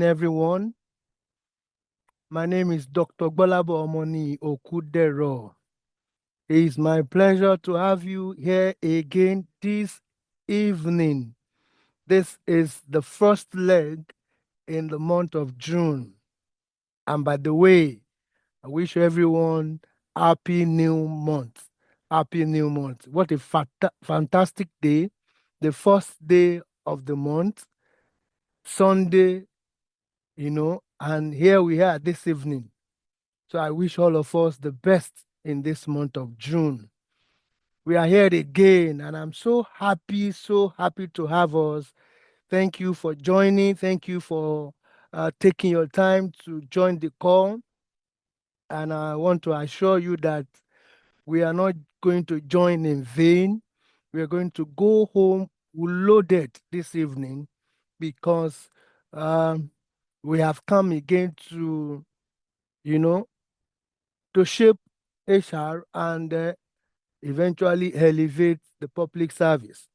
Everyone. My name is Dr. Gbolabo Omoni Okudero. It is my pleasure to have you here again this evening. This is the first leg in the month of June. And by the way, I wish everyone happy new month. Happy new month. What a fantastic day. The first day of the month, Sunday, and here we are this evening. So I wish all of us the best in this month of June. We are here again, and I'm so happy to have us. Thank you for joining. Thank you for taking your time to join the call. And I want to assure you that we are not going to join in vain. We are going to go home loaded this evening because we have come again to, to shape HR and eventually elevate the public service.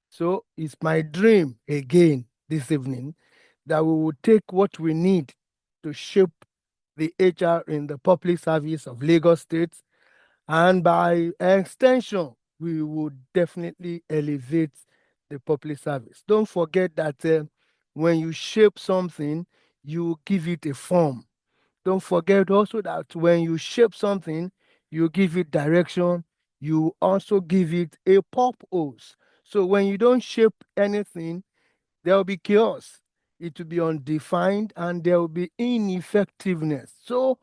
So it's my dream again this evening that we will take what we need to shape the HR in the public service of Lagos State, and by extension, we would definitely elevate the public service. Don't forget that when you shape something, you give it a form. Don't forget also that when you shape something, you give it direction, you also give it a purpose. So when you don't shape anything, there will be chaos. It will be undefined and there will be ineffectiveness. So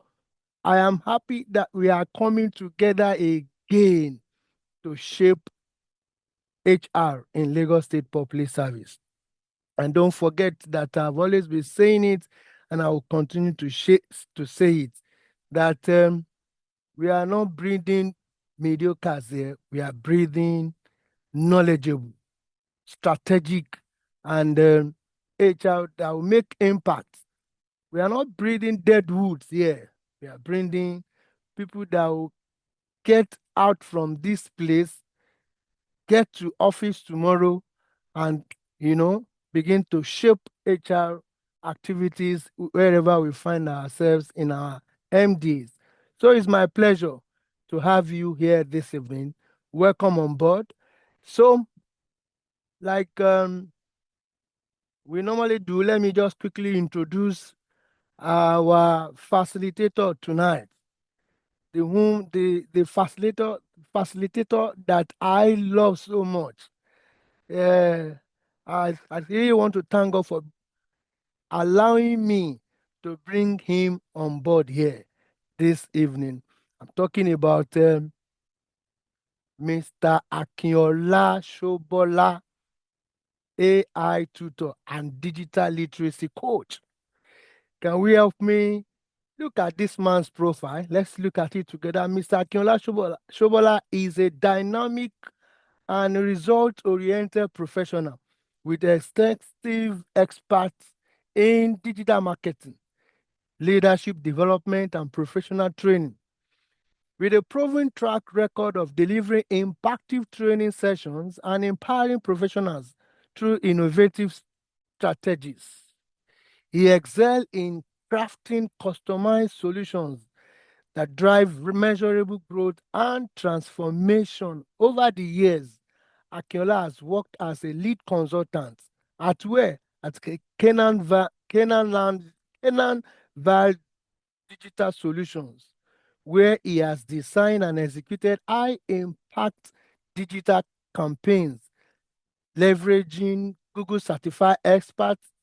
I am happy that we are coming together again to shape HR in Lagos State Public Service. And don't forget that I've always been saying it, and I will continue to say it, that we are not breeding mediocres here. We are breeding knowledgeable, strategic, and HR that will make impact. We are not breeding dead woods here. We are breeding people that will get out from this place, get to office tomorrow, and begin to shape HR activities wherever we find ourselves in our MDs. So it's my pleasure to have you here this evening. Welcome on board. So, like we normally do, let me just quickly introduce our facilitator tonight. The facilitator that I love so much. I really want to thank God for allowing me to bring him on board here this evening. I'm talking about Mr. Akinola Shobola, AI tutor and digital literacy coach. Can we help me look at this man's profile? Let's look at it together. Mr. Akinola Shobola is a dynamic and result-oriented professional with extensive expertise in digital marketing, leadership development, and professional training. With a proven track record of delivering impactful training sessions and empowering professionals through innovative strategies. He excels in crafting customized solutions that drive measurable growth and transformation. Over the years, Akinola has worked as a lead consultant at where? At Canaan Val Digital Solutions, where he has designed and executed high-impact digital campaigns, leveraging Google certified experts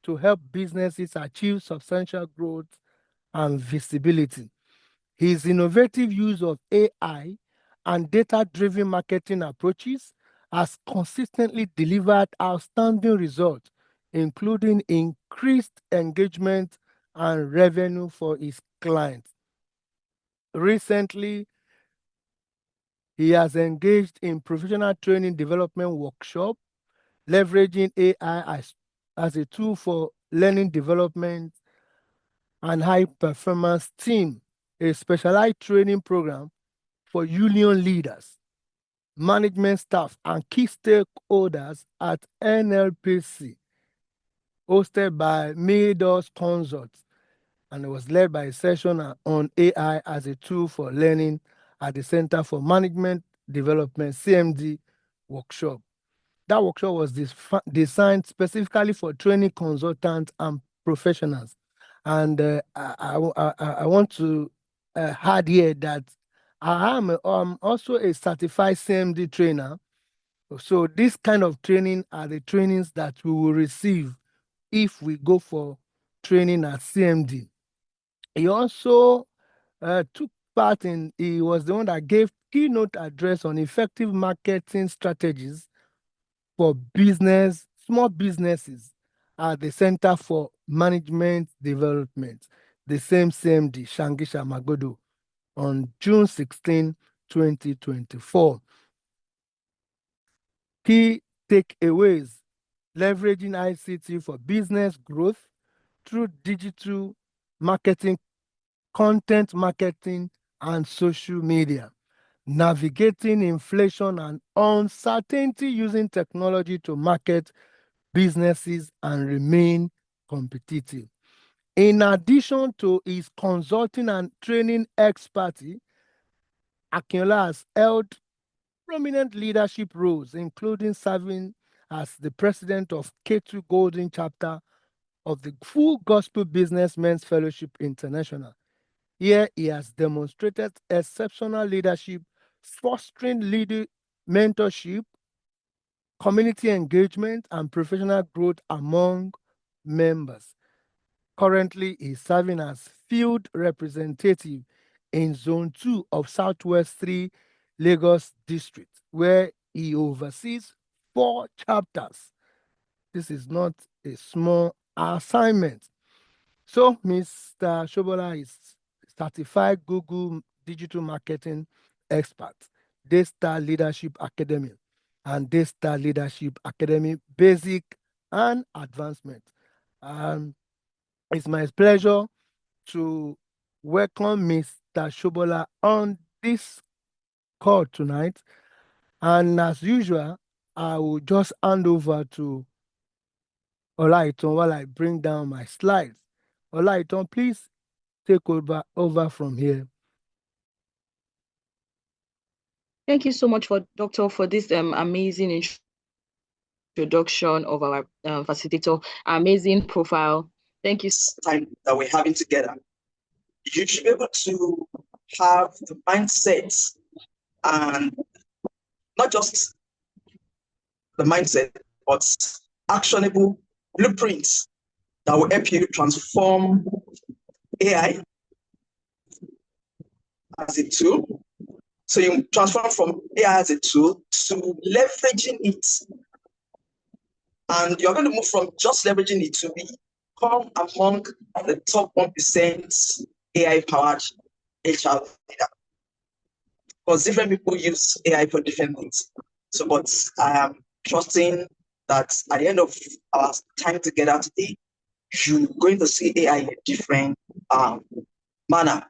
to help businesses achieve substantial growth and visibility. His innovative use of AI and data-driven marketing approaches has consistently delivered outstanding results, including increased engagement and revenue for his clients. Recently, he has engaged in professional training development workshop, leveraging AI as a tool for learning development and high performance team, a specialized training program for union leaders, management staff, and key stakeholders at NLPC, hosted by Midos Consults, and it was led by a session on AI as a tool for learning at the Center for Management Development, CMD workshop. That workshop was designed specifically for training consultants and professionals. And I want to add here that I am also a certified CMD trainer. So this kind of training are the trainings that we will receive if we go for training at CMD. He also took part in, he was the one that gave keynote address on effective marketing strategies for business, small businesses at the Center for Management Development, the same CMD, Shangisha Magodo, on June 16, 2024. Key takeaways: leveraging ICT for business growth through digital marketing, content marketing, and social media. Navigating inflation and uncertainty using technology to market businesses and remain competitive. In addition to his consulting and training expertise, Akinola has held prominent leadership roles, including serving as the president of K2 Golden Chapter of the Full Gospel Businessmen's Fellowship International. Here, he has demonstrated exceptional leadership, fostering leader mentorship, community engagement, and professional growth among members. Currently, he is serving as field representative in Zone 2 of Southwest 3 Lagos District, where he oversees 4 chapters. This is not a small assignment. So, Mr. Shobola is certified Google digital marketing expert, Daystar Leadership Academy, and Daystar Leadership Academy Basic and Advancement. It's my pleasure to welcome Mr. Shobola on this call tonight. And as usual, I will just hand over to Olaiton while I bring down my slides. Olaiton, please take over from here. Thank you so much, Doctor, for this amazing introduction of our facilitator, amazing profile. Thank you. Time that we're having together. You should be able to have the mindset, and not just the mindset, but actionable blueprints that will help you transform AI as a tool. So you transform from AI as a tool to leveraging it. And you're going to move from just leveraging it to become among the top 1% AI-powered HR leader. Because different people use AI for different things. So, but I am trusting that at the end of our time together today, you're going to see AI in a different manner.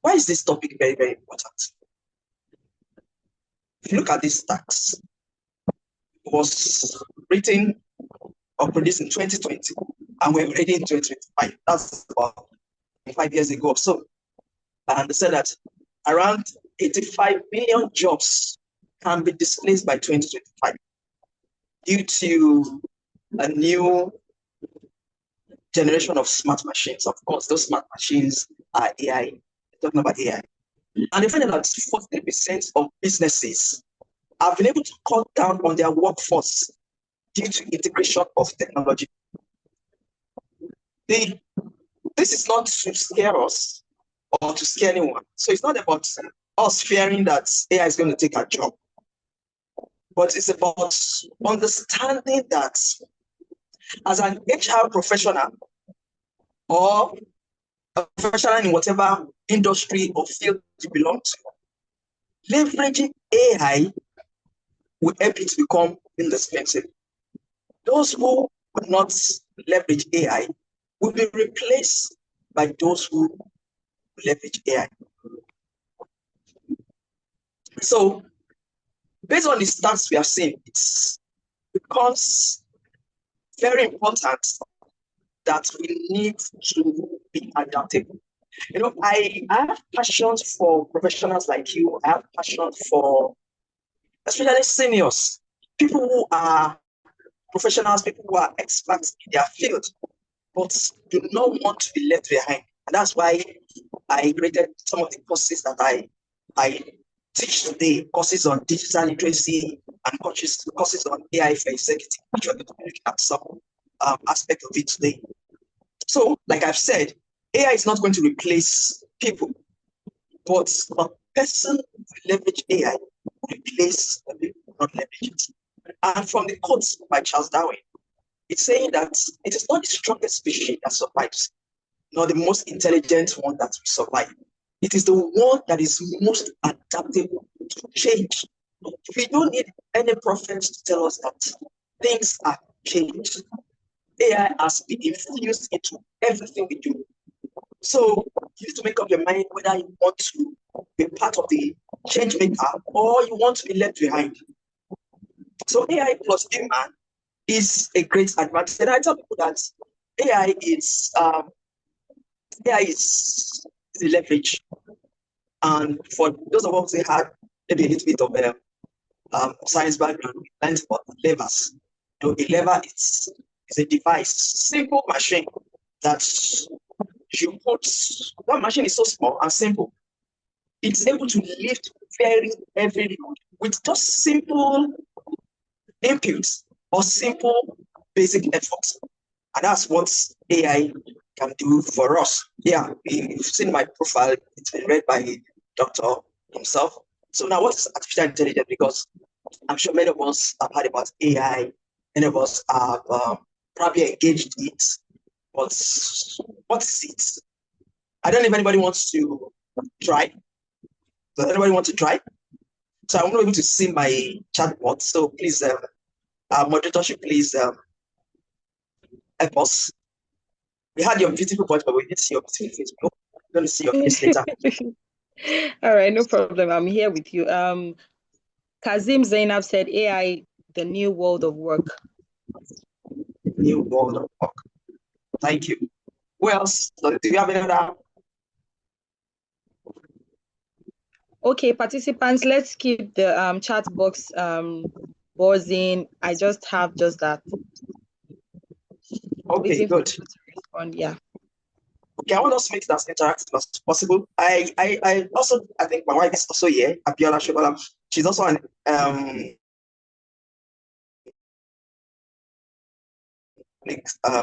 Why is this topic very, very important? If you look at these stacks, it was written or produced in 2020, and we're already in 2025. That's about 5 years ago or so. And they said that around 85 million jobs can be displaced by 2025 due to a new generation of smart machines. Of course, those smart machines are AI. We're talking about AI. And they find that 40% of businesses have been able to cut down on their workforce due to integration of technology. This is not to scare us or to scare anyone. So it's not about us fearing that AI is going to take our job. But it's about understanding that as an HR professional or a professional in whatever industry or field you belong to, leveraging AI will help it become indispensable. Those who would not leverage AI will be replaced by those who leverage AI. So, based on the stats we have seen, it becomes very important that we need to be adaptable. You know, I have passion for professionals like you. I have passion for especially seniors, people who are professionals, people who are experts in their field, but do not want to be left behind. And that's why I created some of the courses that I teach today, courses on digital literacy and courses on AI for executive, which we're going to be looking at some aspect of it today. So, like I've said, AI is not going to replace people, but a person who leverage AI will replace the people who not leverage it. And from the quote by Charles Darwin, it's saying that it is not the strongest species that survives, nor the most intelligent one that will survive. It is the one that is most adaptable to change. We don't need any prophets to tell us that things are changed. AI has been infused into everything we do. So you need to make up your mind whether you want to be part of the change maker or you want to be left behind. So AI plus human is a great advantage. And I tell people that AI is the leverage. And for those of us who had maybe a little bit of science background, we learned about levers. You know, a lever is a device, simple machine that you put. That machine is so small and simple. It's able to lift very heavy load with just simple inputs or simple basic efforts. And that's what AI can do for us. Yeah, you've seen my profile. It's been read by the doctor himself. So now what is artificial intelligence? Because I'm sure many of us have heard about AI. Many of us have probably engaged it. But what is it? I don't know if anybody wants to try. Does anybody want to try? So I'm not able to see my chatbot. So please, moderatorship, please help us. We had your beautiful voice, but we didn't see your beautiful face. We're going to see your face later. All right, no problem. I'm here with you. Kazim Zainab said AI, the new world of work. New world of work. Thank you. Who else? So, do you have any other? Okay, participants, let's keep the chat box buzzing. I just have just that. Okay, good. Respond, yeah. Okay, I want us to make it as interactive as possible. I also, I think my wife is also here, Abiola Shobalam. She's also an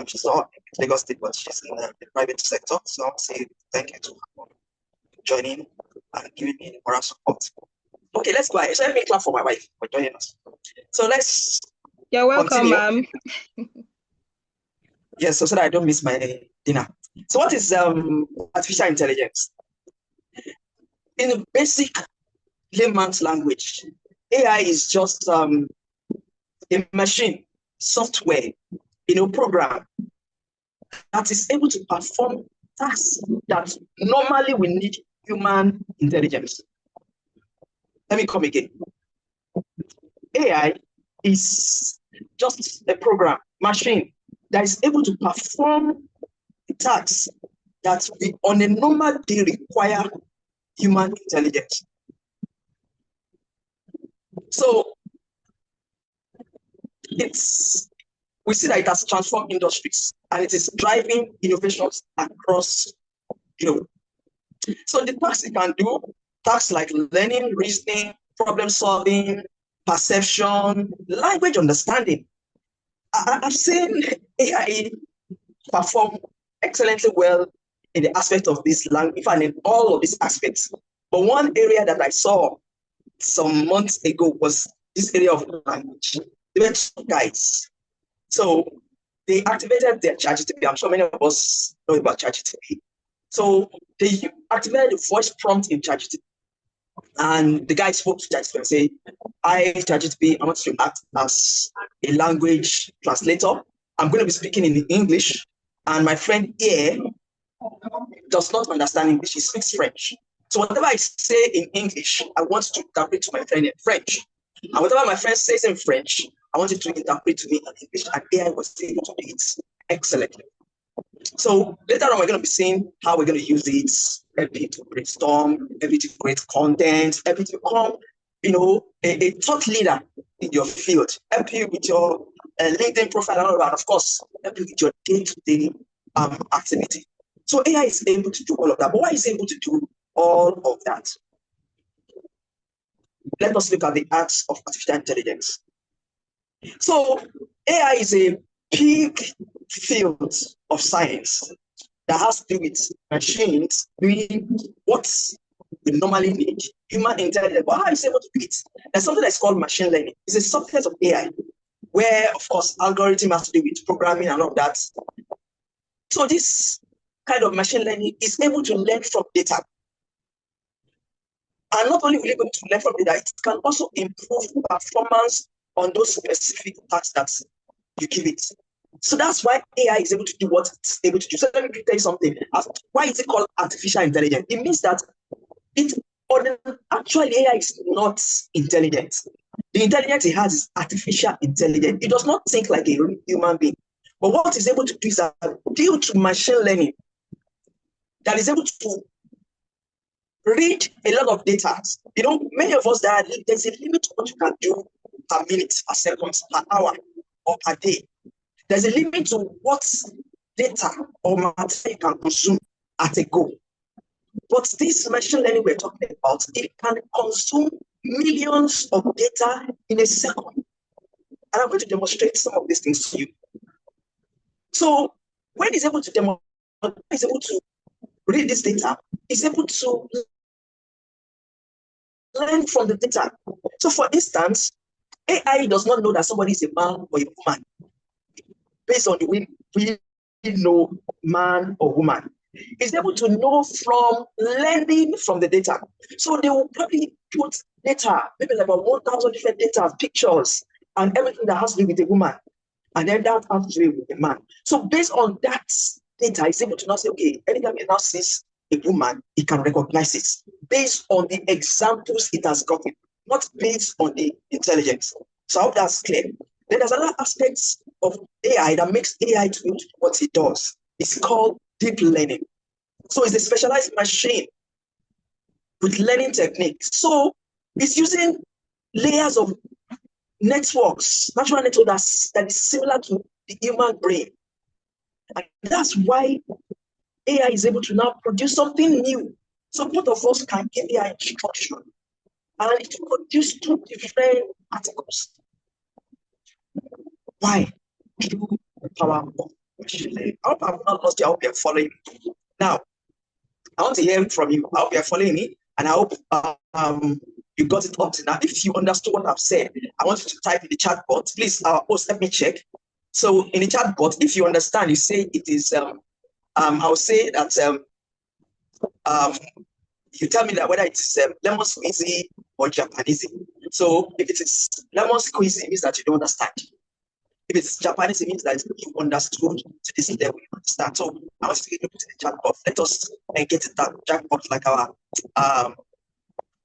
she's not in Lagos State, but she's in the private sector. So I'll say thank you to her for joining and giving me the moral support. Okay, let's go ahead. So let me clap for my wife for joining us. So let's. You're welcome, ma'am. Yes, so that I don't miss my dinner. So what is artificial intelligence? In a basic layman's language, AI is just a machine, software, program that is able to perform tasks that normally we need human intelligence. Let me come again. AI is just a program, machine, that is able to perform tasks that we on a normal day require human intelligence. So we see that it has transformed industries and it is driving innovations across the globe. So the tasks it can do, tasks like learning, reasoning, problem solving, perception, language understanding. I've seen AI perform excellently well in the aspect of this language, and in all of these aspects. But one area that I saw some months ago was this area of language. There were two guys. So they activated their ChatGPT. I'm sure many of us know about ChatGPT. So they activated the voice prompt in ChatGPT. And the guy spoke to ChatGPT and said, "Hi, ChatGPT, I want to act as a language translator. I'm going to be speaking in English. And my friend here does not understand English. He speaks French. So whatever I say in English, I want to interpret to my friend in French. And whatever my friend says in French, I want it to interpret to me in English." And AI was able to do it excellently. So later on, we're going to be seeing how we're going to use it, help you to brainstorm, help you to create content, help you to become, a thought leader in your field, help you with your LinkedIn profile and all that. Of course, help you with your day-to-day activity. So AI is able to do all of that. But why is it able to do all of that? Let us look at the arts of artificial intelligence. So AI is a big field of science that has to do with machines doing what we normally need, human intelligence. But how is it able to do it? There's something that's called machine learning. It's a subset of AI, where, of course, algorithm has to do with programming and all of that. So this kind of machine learning is able to learn from data. And not only will it be able to learn from data, it can also improve performance on those specific tasks that you give it. So that's why AI is able to do what it's able to do. So let me tell you something. Why is it called artificial intelligence? It means that actually AI is not intelligent. The intelligence it has is artificial intelligence. It does not think like a human being. But what it's able to do is that due to machine learning, that is able to read a lot of data. Many of us there's a limit to what you can do per minute, per second, per hour, or per day. There's a limit to what data or material you can consume at a go. But this machine learning we're talking about, it can consume millions of data in a second. And I'm going to demonstrate some of these things to you. So when it's able to demonstrate, it's able to read this data, it's able to learn from the data. So for instance, AI does not know that somebody is a man or a woman based on the way we know man or woman. It's able to know from learning from the data. So they will probably put data, maybe like about 1,000 different data, pictures, and everything that has to do with a woman. And then that has to do with a man. So based on that data, it's able to now say, okay, anytime it now sees a woman, it can recognize it based on the examples it has gotten, not based on the intelligence. So I hope that's clear. Then there's another aspect of AI that makes AI to do what it does. It's called deep learning. So it's a specialized machine with learning techniques. So it's using layers of networks, natural networks that is similar to the human brain. And that's why AI is able to now produce something new. So both of us can give AI instruction and it will produce two different articles. Why? Through the power of machine learning. I hope I've not lost you. I hope you're following me. Now, I want to hear from you. I hope you're following me, and I hope you got it up to now. If you understood what I've said, I want you to type in the chat box. Please, post, let me check. So in the chat box, if you understand, you say it is, I'll say that, you tell me that whether it's lemon squeezy or Japanese. So if it is lemon squeezy, it means that you don't understand. If it's Japanese, it means that you understood to this level, you understand. So I want you to put in the chat box. Let us get it that chat box like our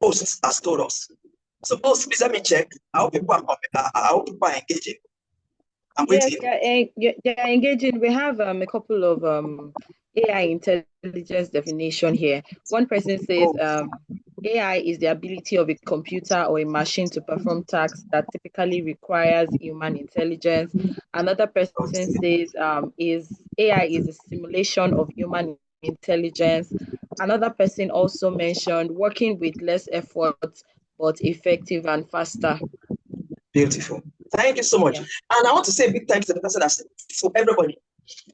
hosts has told us. So hosts, please let me check. I hope people are engaging. I'm waiting. Yes, they're engaging. We have a couple of AI intelligence definition here. One person says AI is the ability of a computer or a machine to perform tasks that typically requires human intelligence. Another person says AI is a simulation of human intelligence. Another person also mentioned working with less effort but effective and faster. Beautiful. Thank you so much. Yeah. And I want to say a big thanks to the person that's for everybody.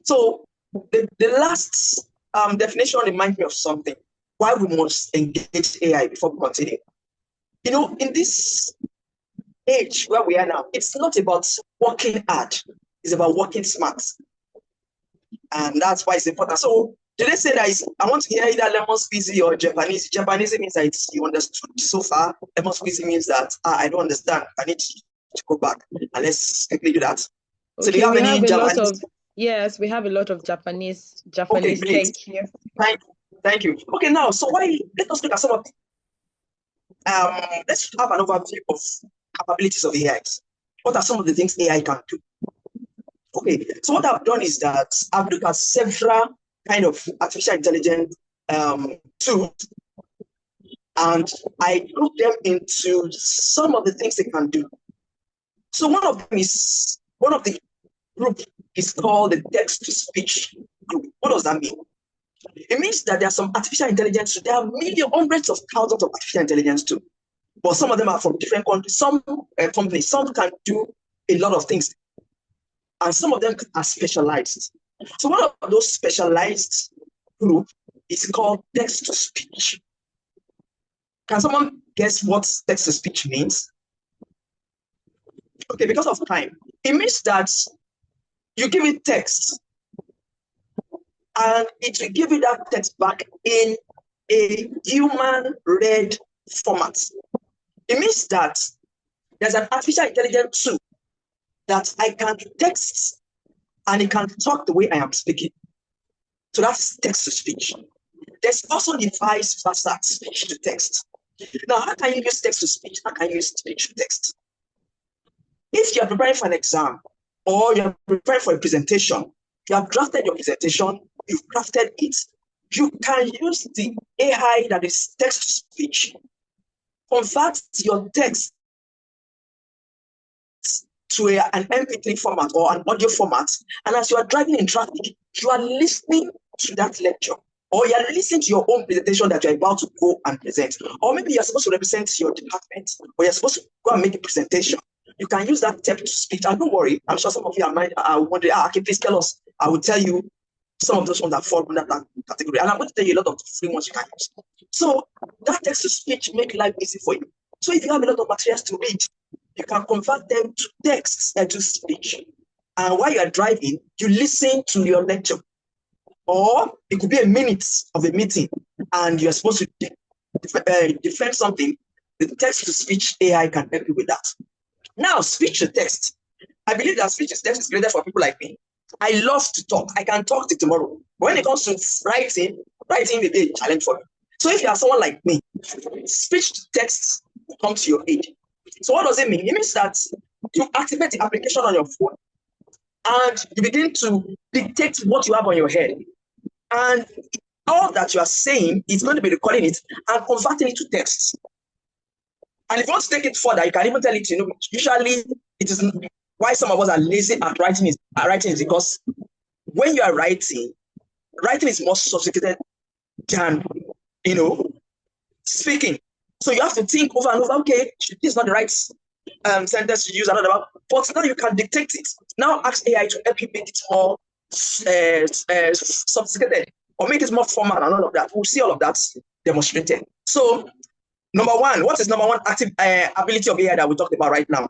So the last definition reminds me of something. Why we must engage AI before we continue. In this age where we are now, it's not about working hard. It's about working smart. And that's why it's important. So did they say that I want to hear either lemon squeezy or Japanese? Japanese means that you understood so far. Lemon squeezy means that I don't understand. I need to go back and let's quickly do that. Okay, so do you have any Japanese? Yes, we have a lot of Japanese. Okay, great. Thank you. Okay, now, so let us look at some of the, let's have an overview of capabilities of AI. What are some of the things AI can do? Okay, so what I've done is that I've looked at several kind of artificial intelligence tools, and I group them into some of the things they can do. So one of the group is called the text-to-speech group. What does that mean? It means that there are some artificial intelligence. There are millions, hundreds of thousands of artificial intelligence too, but some of them are from different countries. Some companies, some can do a lot of things, and some of them are specialized. So one of those specialized group is called text-to-speech. Can someone guess what text-to-speech means? Okay, because of time, it means that you give it text, and it will give you that text back in a human-read format. It means that there's an artificial intelligence tool that I can text, and it can talk the way I am speaking. So that's text-to-speech. There's also the vice versa, speech-to-text. Now, how can you use text-to-speech? How can you use speech-to-text? If you're preparing for an exam or you're preparing for a presentation, you have drafted your presentation, you've crafted it, you can use the AI that is text-to-speech, convert your text to an MP3 format or an audio format, and as you are driving in traffic, you are listening to that lecture, or you are listening to your own presentation that you're about to go and present, or maybe you're supposed to represent your department, or you're supposed to go and make a presentation. You can use that text-to-speech, and don't worry, I'm sure some of you are wondering, okay, please tell us. I will tell you some of those ones that fall under that category, and I'm going to tell you a lot of the free ones you can use. So that text-to-speech make life easy for you. So if you have a lot of materials to read, you can convert them to text and to speech. And while you are driving, you listen to your lecture. Or it could be a minute of a meeting, and you're supposed to defend something. The text-to-speech AI can help you with that. Now, speech-to-text. I believe that speech-to-text is greater for people like me. I love to talk. I can talk till tomorrow. But when it comes to writing may be a challenge for me. So if you are someone like me, speech-to-text will come to your aid. So what does it mean? It means that you activate the application on your phone, and you begin to dictate what you have on your head. And all that you are saying is going to be recording it and converting it to text. And if you want to take it further, you can even tell it, usually it is why some of us are lazy at writing is because when you are writing is more sophisticated than, speaking. So you have to think over and over, okay, this is not the right sentence to use, another one. But now you can dictate it. Now ask AI to help you make it more sophisticated, or make it more formal and all of that. We'll see all of that demonstrated. So number one, what is number one active ability of AI that we talked about right now?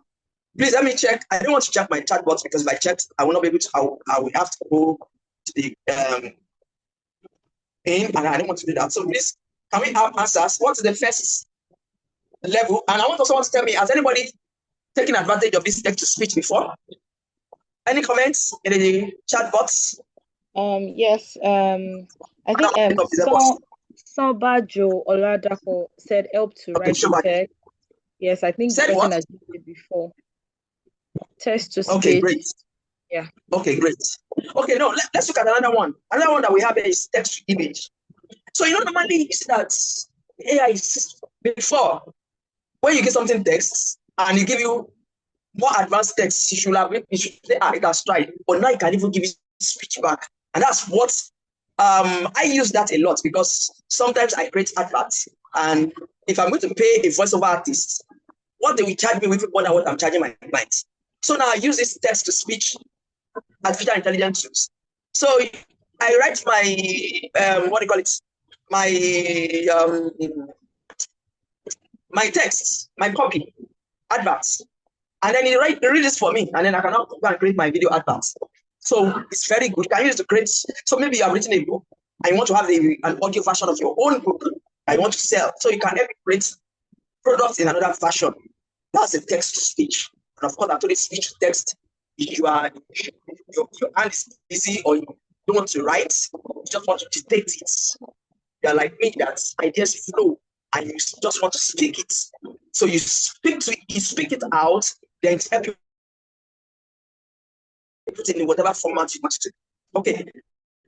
Please let me check. I don't want to check my chat box, because if I checked, I will not be able to. I will have to go to the and I don't want to do that. So please, can we have answers? What is the first level? And I want someone to tell me, has anybody taken advantage of this text-to-speech before? Any comments in the chat box? Yes. I think Sabajo Oladapo said help to write the text. Yes, I think the person has used it before. Text-to-speech. Okay, great. Yeah. Okay, great. Okay, now let's look at another one. Another one that we have is text-to-image. So normally you see that AI is before, when you get something text and you give you more advanced text, you should say, it has tried. But now you can even give it speech back. And that's what I use that a lot, because sometimes I create adverts, and if I'm going to pay a voiceover artist, what they will charge me with more than what I'm charging my clients. So now I use this text-to-speech artificial intelligence tools. So I write my my text, my copy, adverts, and then he reads this for me, and then I can now go and create my video adverts. So it's very good. You can use it to create. So maybe you have written a book and you want to have an audio version of your own book that you want to sell. So you can help create products in another version. That's a text-to-speech. And of course, I told you speech-to-text. If your hand is busy, or you don't want to write, you just want to dictate it. You're like me, that ideas flow, and you just want to speak it. So you speak it out, then it's help you put it in whatever format you want to. Okay,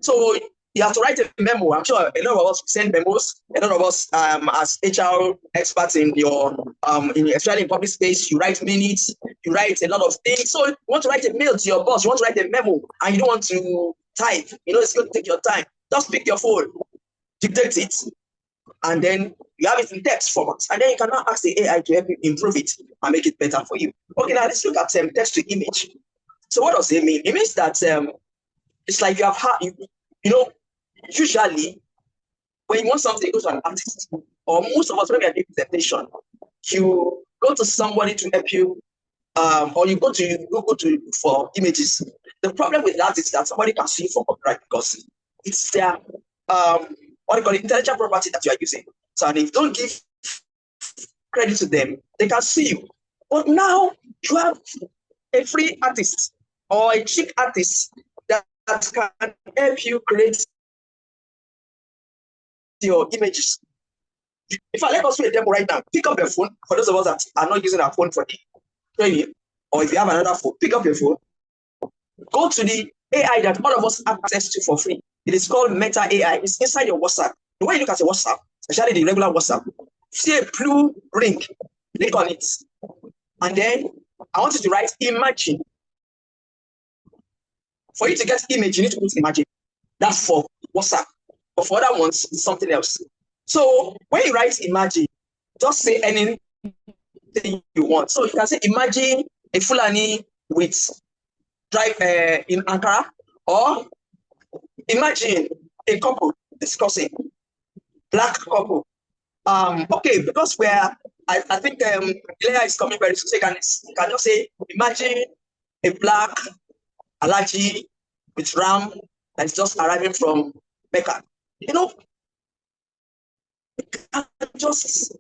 so you have to write a memo. I'm sure a lot of us send memos. A lot of us, as HR experts in your especially in public space, you write minutes, you write a lot of things. So you want to write a mail to your boss, you want to write a memo, and you don't want to type. It's going to take your time. Just pick your phone, dictate it, and then you have it in text format, and then you can now ask the AI to help you improve it and make it better for you. Okay, now let's look at text to image. So what does it mean? It means that it's like you have had, usually when you want something, you go to an artist, or most of us when we are doing presentation, you go to somebody to help you, or you go to for images. The problem with that is that somebody can see for copyright because it's their what you call intellectual property that you are using. So and if you don't give credit to them, they can see you. But now you have a free artist or a cheap artist that can help you create your images. In fact, let us do a demo right now. Pick up your phone. For those of us that are not using our phone for the training, or if you have another phone, pick up your phone. Go to the AI that all of us have access to for free. It is called Meta AI. It's inside your WhatsApp. When you look at your WhatsApp, especially the regular WhatsApp, see a blue ring. Click on it. And then I want you to write imagine. For you to get image, you need to put imagine. That's for WhatsApp. But for other ones, it's something else. So when you write imagine, just say anything you want. So you can say imagine a Fulani with drive in Ankara, or imagine a couple discussing, black couple. Okay, because I think Leia is coming very soon. So you can just say imagine a black Alaji with ram that is just arriving from Mecca. You can just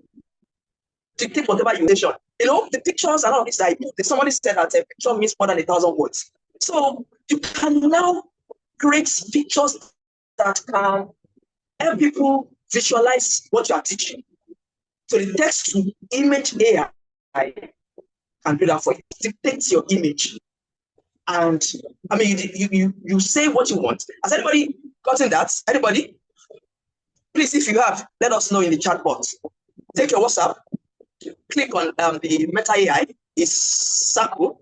dictate whatever you nation. The pictures and all this. Somebody said that a picture means more than 1,000 words. So you can now create pictures that can help people visualize what you are teaching. So the text to image AI can do that for you. Dictate your image. And I mean, you say what you want. Has anybody gotten that? Anybody? Please, if you have, let us know in the chat box. Take your WhatsApp, click on the Meta AI. It's circle,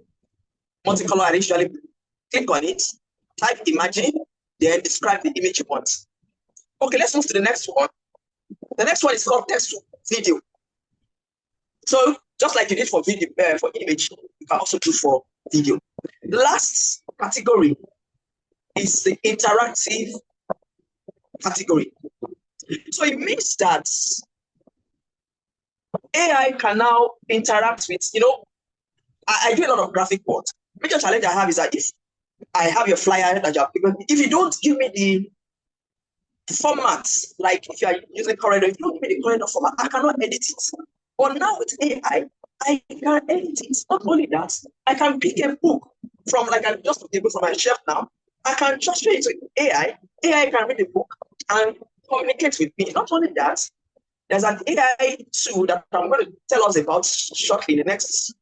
multicolor initially. Click on it, type imagine, then describe the image you want. Okay, let's move to the next one. The next one is called text to video. So just like you did for video, for image, you can also do for video. The last category is the interactive category. So it means that AI can now interact with, I do a lot of graphic board. Major challenge I have is that if I have your flyer that you have given me, if you don't give me the format, like if you are using Corridor, if you don't give me the Corridor format, I cannot edit it. But now with AI, I can edit it. Not only that, I can pick a book from, like I'm just able from my shelf now. I can transfer it to AI. AI can read the book and communicate with me. Not only that, there's an AI tool that I'm going to tell us about shortly in the next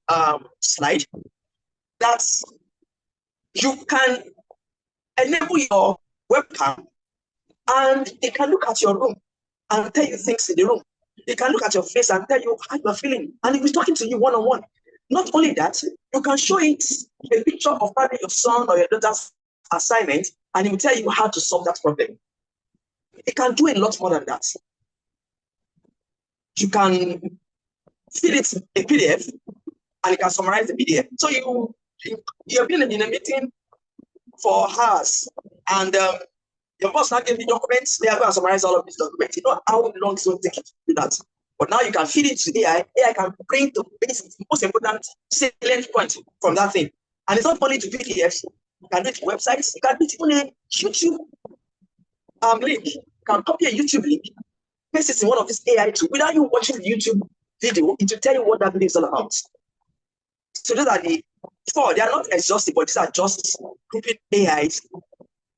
slide, that you can enable your webcam and it can look at your room and tell you things in the room. It can look at your face and tell you how you are feeling, and it will be talking to you one-on-one. Not only that, you can show it a picture of probably your son or your daughter's assignment, and it will tell you how to solve that problem. It can do a lot more than that. You can feed it a PDF, and it can summarize the PDF. So you've been in a meeting for hours, and your boss now gave you documents. They are going to summarize all of these documents. You know how long it's going to take you to do that. But now you can feed it to AI. AI can bring the most important salient point from that thing. And it's not only to PDFs. You can do it to websites. You can do it even a YouTube link. You can copy a YouTube link, paste it in one of these AI tools. Without you watching the YouTube video, it will tell you what that video is all about. So those are the four. They are not exhaustive, but these are just grouping AIs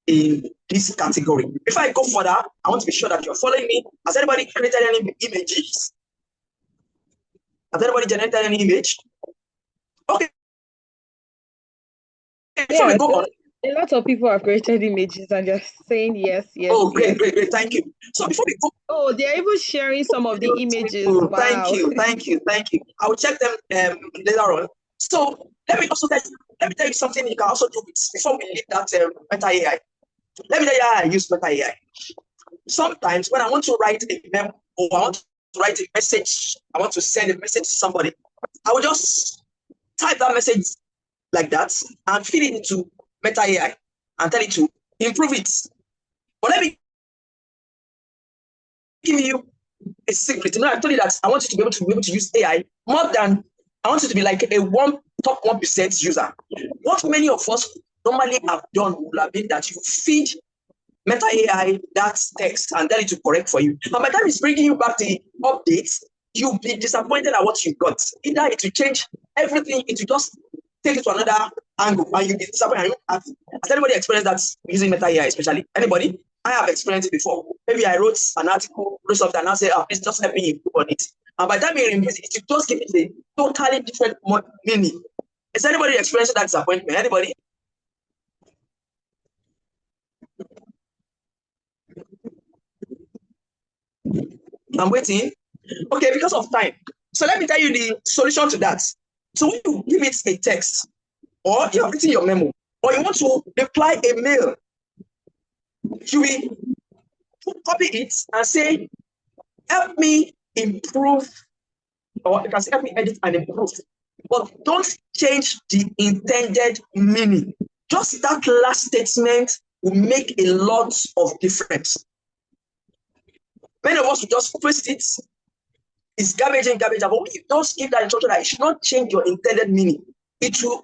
in this category. Before I go further, I want to be sure that you're following me. Has anybody created any images? Has anybody generated any image? Okay. Before we go on. A lot of people have created images and just saying yes, yes. Oh, great, yes. great. Thank you. So before we go. Oh, they're even sharing some of the images. Wow. Wow. Thank you. I will check them later on. So let me tell you something you can also do with before we leave that Meta AI. Let me tell you how I use Meta AI. Sometimes when I want to write a memo or I want to write a message, I want to send a message to somebody, I will just type that message like that and feed it into Meta AI and tell it to improve it. But let me give you a secret. You know, I told you that I want you to be able to use AI more than I want you to be like a top 1% user. What many of us normally have done would have been that you feed Meta AI that text and tell it to correct for you. And by the time it's bringing you back the updates, you'll be disappointed at what you got. Either it will change everything, it will just take it to another angle, and you'll be disappointed. Has anybody experienced that using Meta AI, especially? Anybody? I have experienced it before. Maybe I wrote an article, wrote something, and I say, please just help me improve on it. And by the time you remove it, it just give it a totally different meaning. Is anybody experiencing that disappointment? Anybody? I'm waiting. Okay, because of time. So let me tell you the solution to that. So when you give it a text, or you have written your memo, or you want to reply a mail, you will copy it and say, help me improve, or you can say, help me edit and improve. But don't change the intended meaning. Just that last statement will make a lot of difference. Many of us will just twist it. It's garbage in, garbage out. But when you just give that instruction that it should not change your intended meaning, it will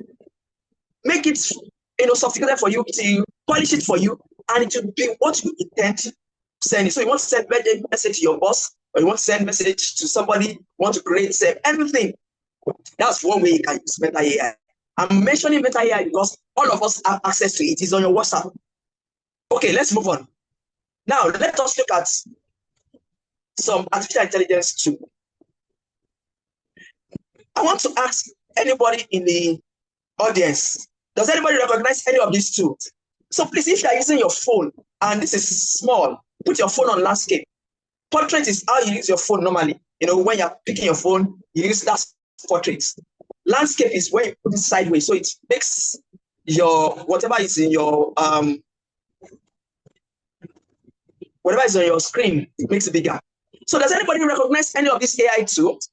make it sophisticated for you, to polish it for you, and it will be what you intend to send. So you want to send a message to your boss, or you want to send a message to somebody, you want to create anything. That's one way you can use Meta AI. I'm mentioning Meta AI because all of us have access to it. It's on your WhatsApp. Okay, let's move on. Now, let us look at some artificial intelligence too. I want to ask anybody in the audience, does anybody recognize any of these tools? So please, if you are using your phone and this is small, put your phone on landscape. Portrait is how you use your phone normally. When you're picking your phone, you use that portrait. Landscape is when you put it sideways, so it makes your whatever is in your whatever is on your screen, it makes it bigger. So does anybody recognize any of these AI tools?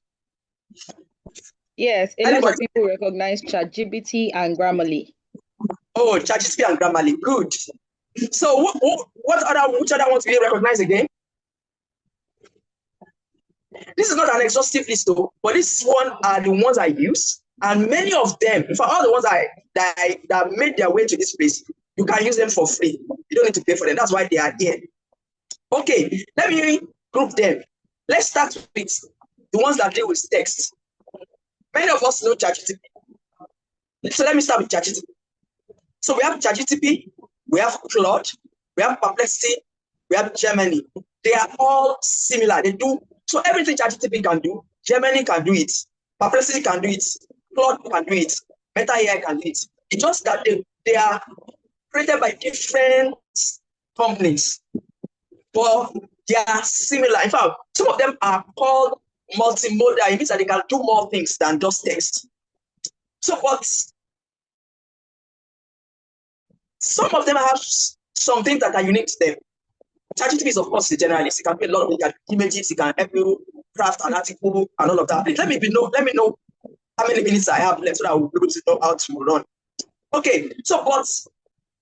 Yes, a lot of people recognize ChatGPT and Grammarly. Oh, ChatGPT and Grammarly, good. So which other ones do you recognize again? This is not an exhaustive list, though, but this one are the ones I use, and many of them, in fact, all the ones that made their way to this place, you can use them for free. You don't need to pay for them. That's why they are here. Okay, let me group them. Let's start with the ones that deal with text. Many of us know ChatGPT. So let me start with ChatGPT. So we have ChatGPT, we have Claude, we have Perplexity, we have Gemini. They are all similar. They do so everything ChatGPT can do. Gemini can do it. Perplexity can do it. Claude can do it. Meta AI can do it. It's just that they are created by different companies, but they are similar. In fact, some of them are called multimodal. It means that they can do more things than just text. So what? Some of them have some things that are unique to them. ChatGPT is, of course, a generalist. It can be a lot of images. It can help you craft an article and all of that. Let me know how many minutes I have left so that I will be able to know how to run. Okay, so but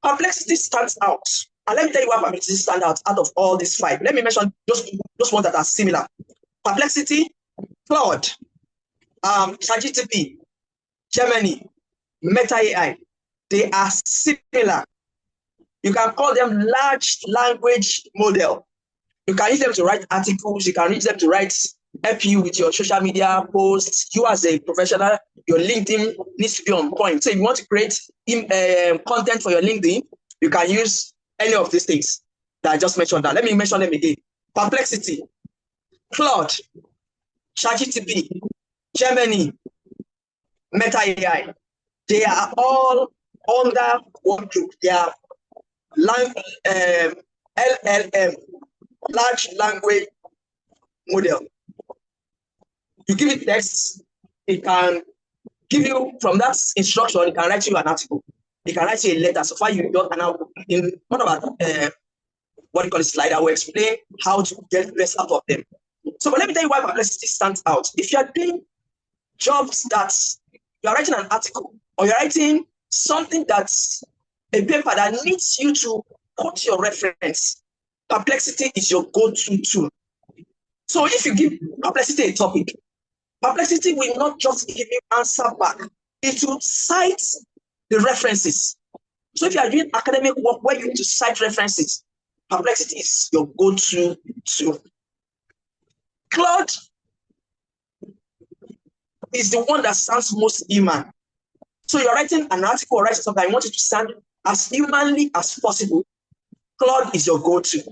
Perplexity stands out. And let me tell you why Perplexity stands out of all these 5. Let me mention those ones that are similar. Perplexity, Claude, ChatGPT, Gemini, Meta AI. They are similar. You can call them large language model. You can use them to write articles. You can use them to help you with your social media posts. You as a professional, your LinkedIn needs to be on point. So if you want to create content for your LinkedIn, you can use any of these things that I just mentioned. Let me mention them again. Perplexity, Claude, ChatGPT, Gemini, Meta AI. They are all under one group. They are LLM, large language model. You give it text, it can give you, from that instruction, it can write you an article. It can write you a letter. So far, you don't, and in one of our what you call a slide, I will explain how to get the best out of them. So, but let me tell you why Perplexity stands out. If you are doing jobs that you are writing an article, or you're writing something that's a paper that needs you to quote your reference, Perplexity is your go-to tool. So if you give Perplexity a topic, Perplexity will not just give you answer back. It will cite the references. So if you are doing academic work where you need to cite references, Perplexity is your go-to tool. Claude is the one that sounds most human. So you're writing an article or writing something, I want it to sound as humanly as possible. Claude is your go-to.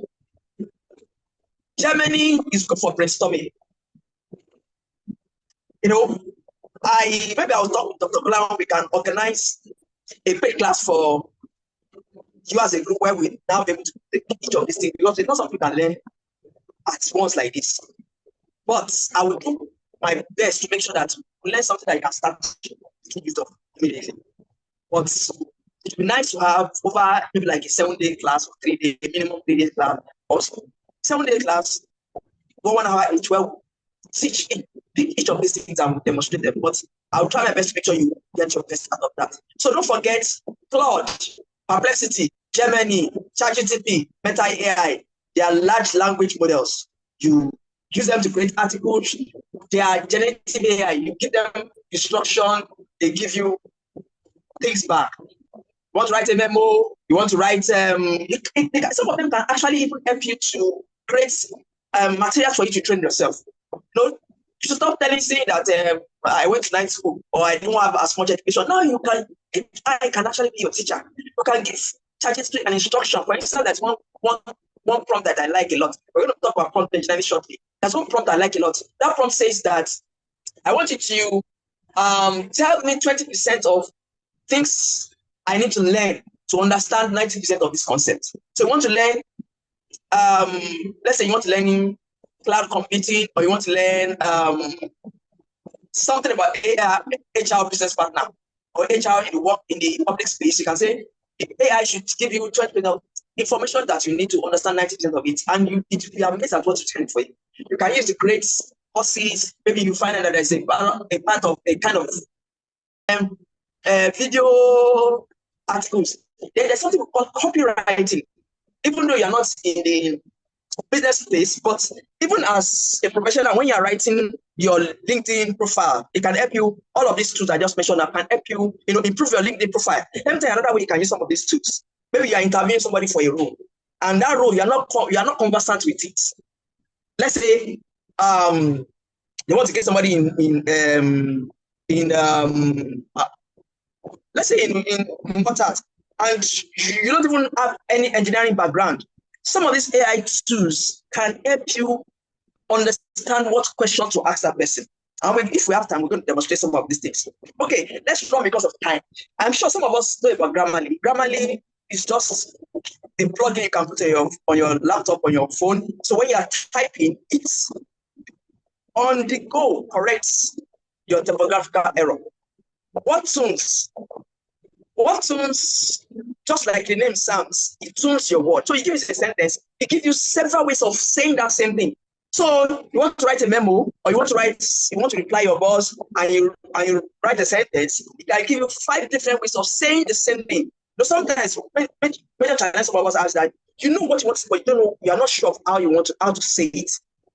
Gemini is good for brainstorming. You know, maybe I'll talk with Dr. Brown, we can organize a paid class for you as a group where we now be able to take each of these things, because it's not something you can learn at once like this. But I will do my best to make sure that we learn something that you can start making use of immediately. But it would be nice to have over maybe like a 7-day class or 3-day, minimum 3 days class. Also, 7-day class, 1 hour each, where we teach each of these things and demonstrate them. But I'll try my best to make sure you get your best out of that. So don't forget Claude, Perplexity, Gemini, ChatGPT, Meta AI. They are large language models. You use them to create articles. They are generative AI. You give them instruction, they give you things back. You want to write a memo, you want to write, some of them can actually even help you to create materials for you to train yourself. You know, you should stop saying that I went to night school or I don't have as much education. Now you can, I can actually be your teacher. You can give ChatGPT an instruction. For instance, there's one prompt that I like a lot. We're going to talk about prompt engineering shortly. There's one prompt I like a lot. That prompt says that I want you to tell me 20% of things I need to learn to understand 90% of this concept. So you want to learn, let's say you want to learn cloud computing, or you want to learn something about HR business partner, or HR in the public space. You can say AI should give you 20% of information that you need to understand 90% of it, and you be amazed at what it's doing for you. You can use the great courses. Maybe you find out that there's a part of a kind of video articles. Then there's something called copywriting. Even though you're not in the business space, but even as a professional, when you're writing your LinkedIn profile, it can help you. All of these tools I just mentioned can help you, improve your LinkedIn profile. Let me tell you another way you can use some of these tools. Maybe you are interviewing somebody for a role, and that role you are not conversant with it. Let's say you want to get somebody let's say in Bottas, and you don't even have any engineering background. Some of these AI tools can help you understand what questions to ask that person. And if we have time, we're going to demonstrate some of these things. Okay, let's run because of time. I'm sure some of us know about Grammarly. Grammarly is just the plugin you can put on your laptop, on your phone. So when you are typing, it's on the go, corrects your typographical error. What tunes, just like the name sounds, it tunes your word. So you give it a sentence, it gives you several ways of saying that same thing. So you want to write a memo, or you want to reply your boss, and you write a sentence, it can give you 5 different ways of saying the same thing. So sometimes major challenges some of us ask that you know what you want, but you don't know, you are not sure of how to say it.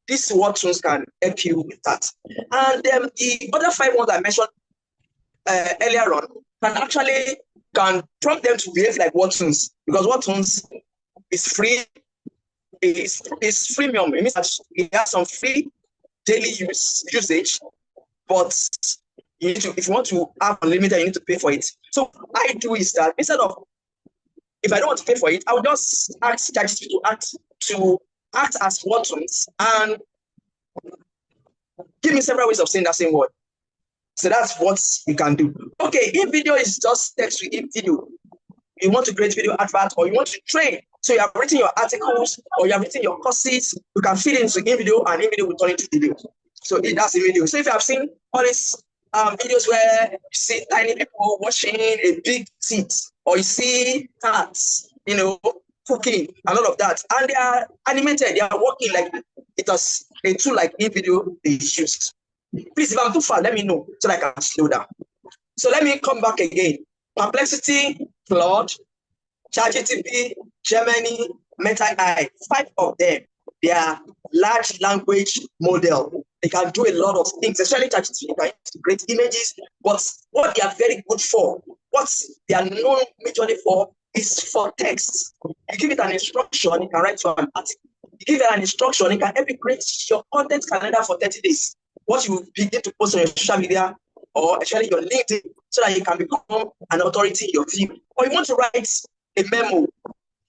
This word tunes can help you with that. And the other 5 ones I mentioned earlier on can prompt them to behave like Watsons, because Watsons is free, is freemium. It means that it has some free daily usage, but you need to, if you want to have unlimited, you need to pay for it. So what I do is that instead of, if I don't want to pay for it, I will just ask ChatGPT to act as Watsons and give me several ways of saying that same word. So that's what you can do. Okay, if video is just text to in video, you want to create video advert or you want to train. So you have written your articles or you have written your courses, you can feed into in video and in video will turn into video. So that's a video. So if you have seen all these videos where you see tiny people washing a big teeth, or you see cats, cooking and all of that, and they are animated, they are working like it was a tool like in video they use. Please, if I'm too far, let me know so that I can slow down. So let me come back again. Perplexity, Claude, ChatGPT, Gemini, Meta AI, 5 of them, they are large language model. They can do a lot of things, especially ChatGPT. They can integrate images, but what they are very good for, what they are known majorly for, is for text. You give it an instruction, it can write you an article. You give it an instruction, it can help you create your content calendar for 30 days. What you begin to post on your social media, or actually your LinkedIn, so that you can become an authority in your field. Or you want to write a memo,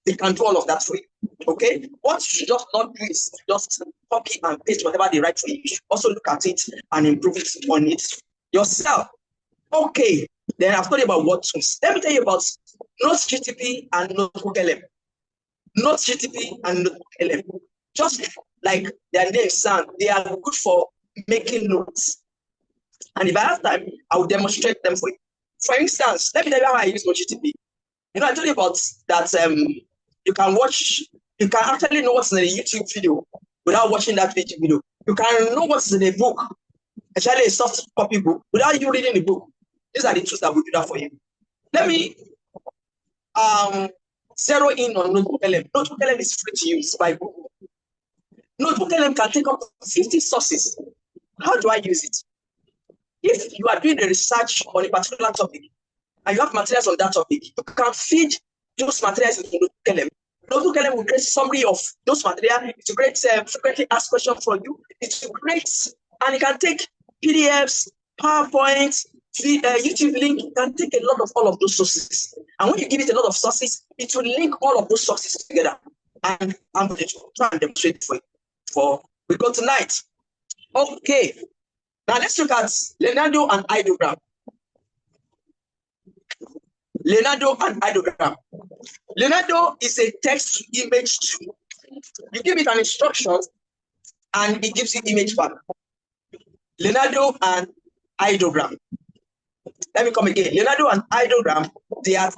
they can do all of that for you. Okay? What you should just not do is just copy and paste whatever they write for you. You should also look at it and improve it on it yourself. Okay, then I've told you about what tools. Let me tell you about NoteGTP and NotebookLM. NoteGTP and NotebookLM. Just like their names sound, they are good for making notes. And if I have time, I will demonstrate them for you. For instance, let me tell you how I use NoteGTP. I told you about that you can actually know what's in a YouTube video without watching that video. You can know what's in a book, actually a soft copy book, without you reading the book. These are the tools that will do that for you. Let me zero in on NotebookLM. NotebookLM is free to use by Google. NotebookLM can take up to 50 sources. How do I use it? If you are doing a research on a particular topic and you have materials on that topic, you can feed those materials into NotebookLM. NotebookLM will create a summary of those materials. It will create frequently asked questions from you. It will create, and it can take PDFs, PowerPoint, YouTube link. It can take a lot of all of those sources. And when you give it a lot of sources, it will link all of those sources together. And I'm going to try and demonstrate for you. We go tonight. Okay. Now let's look at Leonardo and Ideogram. Leonardo and Ideogram. Leonardo is a text-to-image tool. You give it an instruction, and it gives you image back. Leonardo and Ideogram. Let me come again. Leonardo and Ideogram, they are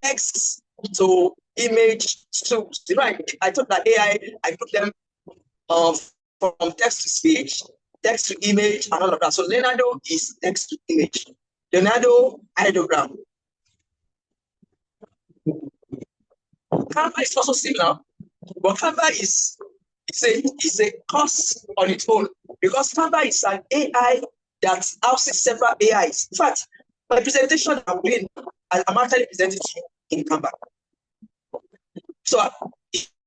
text-to-image tools. I thought that AI, I put them from text to speech, text to image, and all of that. So Leonardo is text to image. Leonardo, Ideogram. Canva is also similar, but Canva is a course on its own, because Canva is an AI that houses several AIs. In fact, my presentation I'm actually presenting to you in Canva. So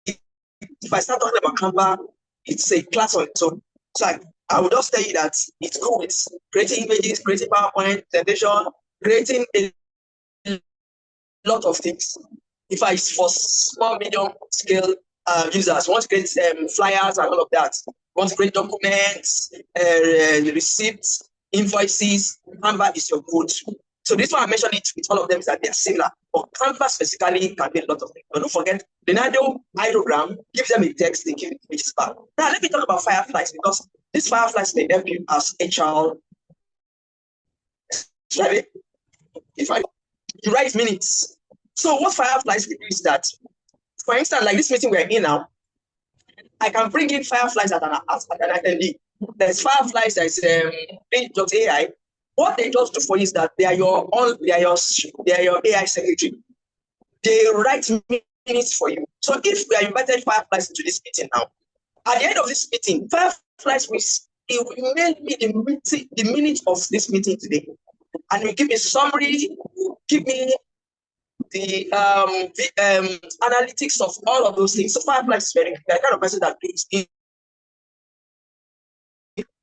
if I start talking about Canva, it's a class on its own. So I will just tell you that it's good with creating images, creating PowerPoint presentation, creating a lot of things. If it's for small, medium scale users, want to create flyers and all of that, want to create documents, receipts, invoices, Canva is your go-to. So this one I mentioned it with all of them is that they are similar, but Canva specifically can be a lot of things. But don't forget, Leonardo Ideogram gives them a text, they give it images back. Now let me talk about Fireflies, because these Fireflies may help you as HR. Ready? You write minutes. So what Fireflies will do is that, for instance, like this meeting we're in now, I can bring in Fireflies at an attendee. There's Fireflies, there's AI. What they just do for you is that they are your AI secretary. They write minutes for you. So if we are invited Fireflies into this meeting now, at the end of this meeting, Fireflies will mail me the minutes of this meeting today, and will give me a summary, give me the analytics of all of those things. So Fireflies is very good. The kind of person that is in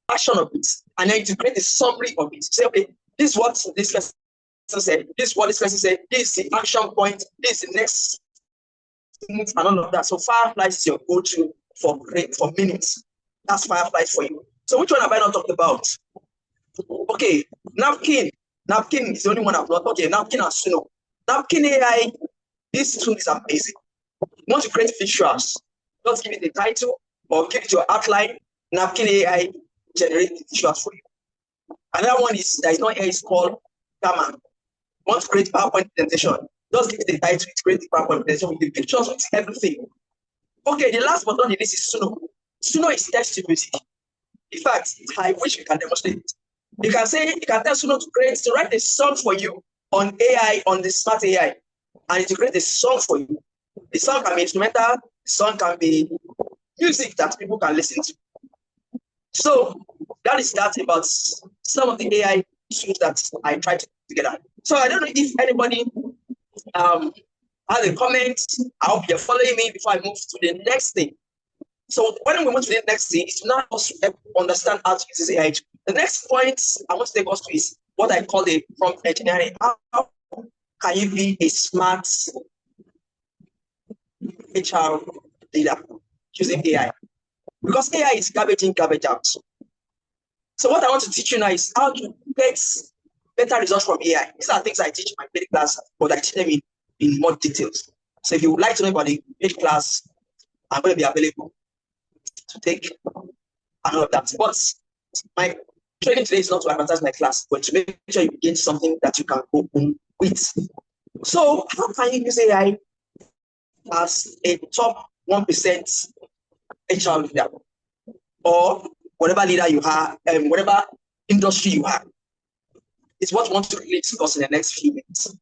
passion of it, and then to create a summary of it. Say, okay, this is what this person said, this is what this person said, this is the action point, this is the next move, and all of that. So Fireflies is your go-to for minutes. That's Fireflies for you. So which one have I not talked about? Okay, Napkin. Napkin is the only one I've not. Okay, Napkin and Suno. Napkin AI, this tool is amazing. You want to create visuals, just give it a title or give it your outline. Napkin AI generate the visuals for you. Another one is that is not here, is called Gamma. Want to create PowerPoint presentation, just give it a title, it create the PowerPoint presentation with the pictures, with everything. Okay, the last but not the least is Suno. Suno is text music. In fact, I wish we can demonstrate it. You can tell Suno to write a song for you on AI, on the smart AI, and it will create a song for you. The song can be instrumental, the song can be music that people can listen to. So that is that about some of the AI tools that I tried to put together. So I don't know if anybody has a comment. I hope you're following me before I move to the next thing. So when we move to the next thing, it's now also understand how to use this AI. The next point I want to take us to is what I call the prompt engineering. How can you be a smart HR leader using AI? Because AI is garbage in, garbage out. So what I want to teach you now is how to get better results from AI. These are things I teach in my paid class, but I teach them in more details. So if you would like to know about the paid class, I'm going to be available to take and all of that. But my training today is not to advertise my class, but to make sure you gain something that you can go home with. So how can you use AI as a top 1% HR leader, or whatever leader you have, whatever industry you have? Is what we want to really discuss in the next few minutes.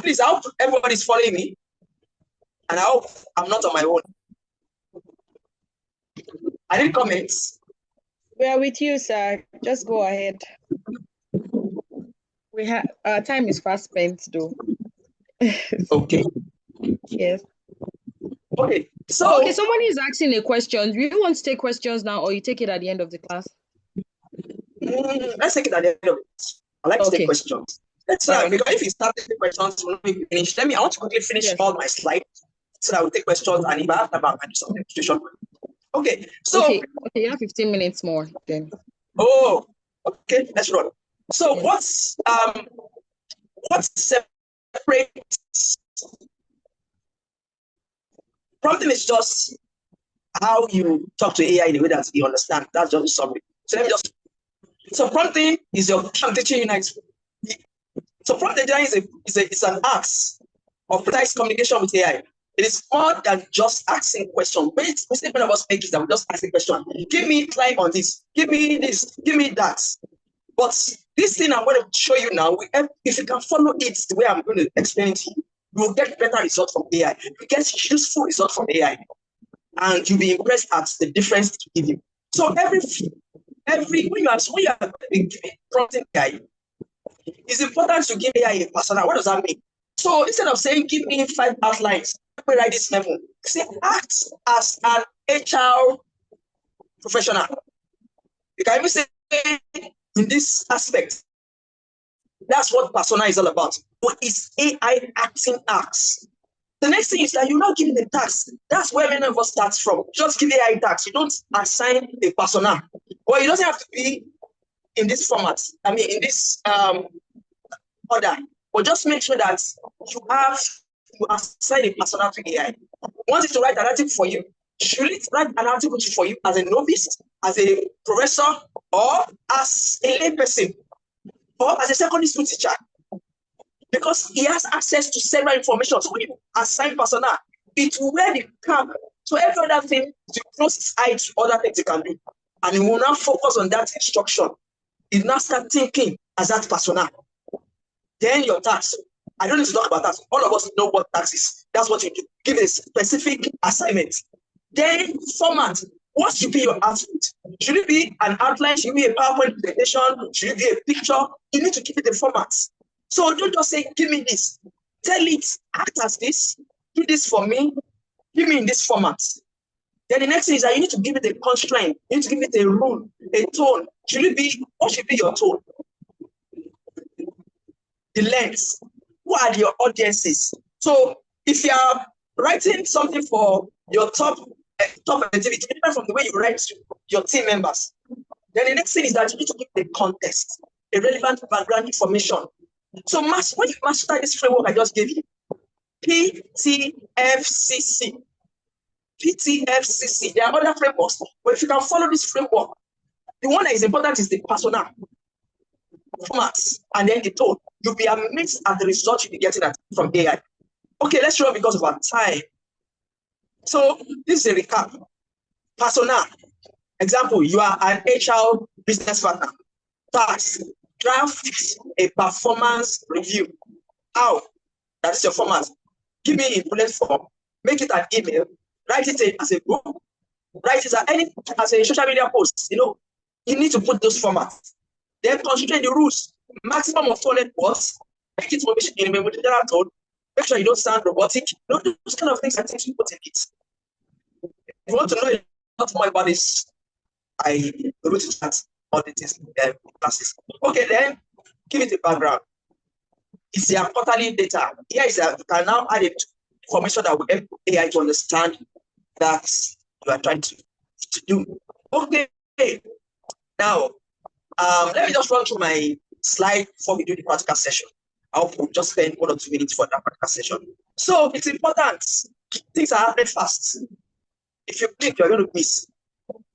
Please, I hope everybody's following me, and I hope I'm not on my own. I need comments. We are with you, sir. Just go ahead. We have our time is fast spent, though. Okay. Yes. Okay. So okay, somebody is asking a question. Do you want to take questions now, or you take it at the end of the class? Let's take it at the end of it. I like to take questions. Let's see, because if you start taking questions, we'll not finish. I want to quickly finish all my slides so that we'll take questions, and if I have about some demonstration. Okay, so okay, you have 15 minutes more then. Oh, okay, let's run. So what separates prompting is just how you talk to AI in a way that you understand. That's just the summary. So prompting is your teaching unit. So prompt engineering is an art of precise communication with AI. It is more than just asking questions. Many of us make it that we just ask a question. Give me time on this. Give me this. Give me that. But this thing I'm going to show you now, if you can follow it the way I'm going to explain it to you, you will get better results from AI. You get useful results from AI, and you'll be impressed at the difference it will give you. So when you are prompting AI, it's important to give AI a persona. What does that mean? So instead of saying, give me 5 outlines, let me write this memo. Say, act as an HR professional. You can even say, in this aspect, that's what persona is all about. But it's AI acting acts. The next thing is that you're not giving the task. That's where many of us start from. Just give AI tasks. You don't assign a persona. Well, it doesn't have to be in this format. I mean, in this order. But just make sure that you assign a persona to AI. Want it to write an article for you? Should it write an article for you as a novice, as a professor, or as a layperson, or as a secondary school teacher? Because he has access to several information. So when you assign persona, it will wear the cap. So every other thing, to close his eyes to other things he can do. And he will now focus on that instruction. He now start thinking as that persona. Then your task. I don't need to talk about that. All of us know what task is. That's what you do. Give a specific assignment. Then format. What should be your output? Should it be an outline? Should it be a PowerPoint presentation? Should it be a picture? You need to give it a format. So don't just say, give me this. Tell it, act as this. Do this for me. Give me in this format. Then the next thing is that you need to give it a constraint. You need to give it a rule, a tone. What should be your tone? The length. Who are your audiences? So if you are writing something for your top activity, different from the way you write to your team members. Then the next thing is that you need to give the context, a relevant background information. So when you master this framework I just gave you, PTFCC. PTFCC. There are other frameworks, but if you can follow this framework, the one that is important is the persona, formats, and then the tone. You'll be amazed at the results you'll be getting from AI. Okay, let's show because of our time. So this is a recap. Persona. Example, you are an HR business partner. Task, draft a performance review. How? That is your format. Give me in bullet form. Make it an email. Write it as a book. Write it as a social media post. You need to put those formats. Then constrain the rules. Maximum of 200 words. Make it in a general tone. Make sure you don't sound robotic. Those kind of things I think you put in it. If you want to know a lot more about this, I wrote it at all the classes. Okay, then give it a background. It's your quarterly data. Here is you can now add information that will help AI to understand that you are trying to do. Okay, now let me just run through my slide before we do the practical session. I hope we'll just spend 1 or 2 minutes for that practical session. So it's important. Things are happening fast. If you blink, you're going to miss.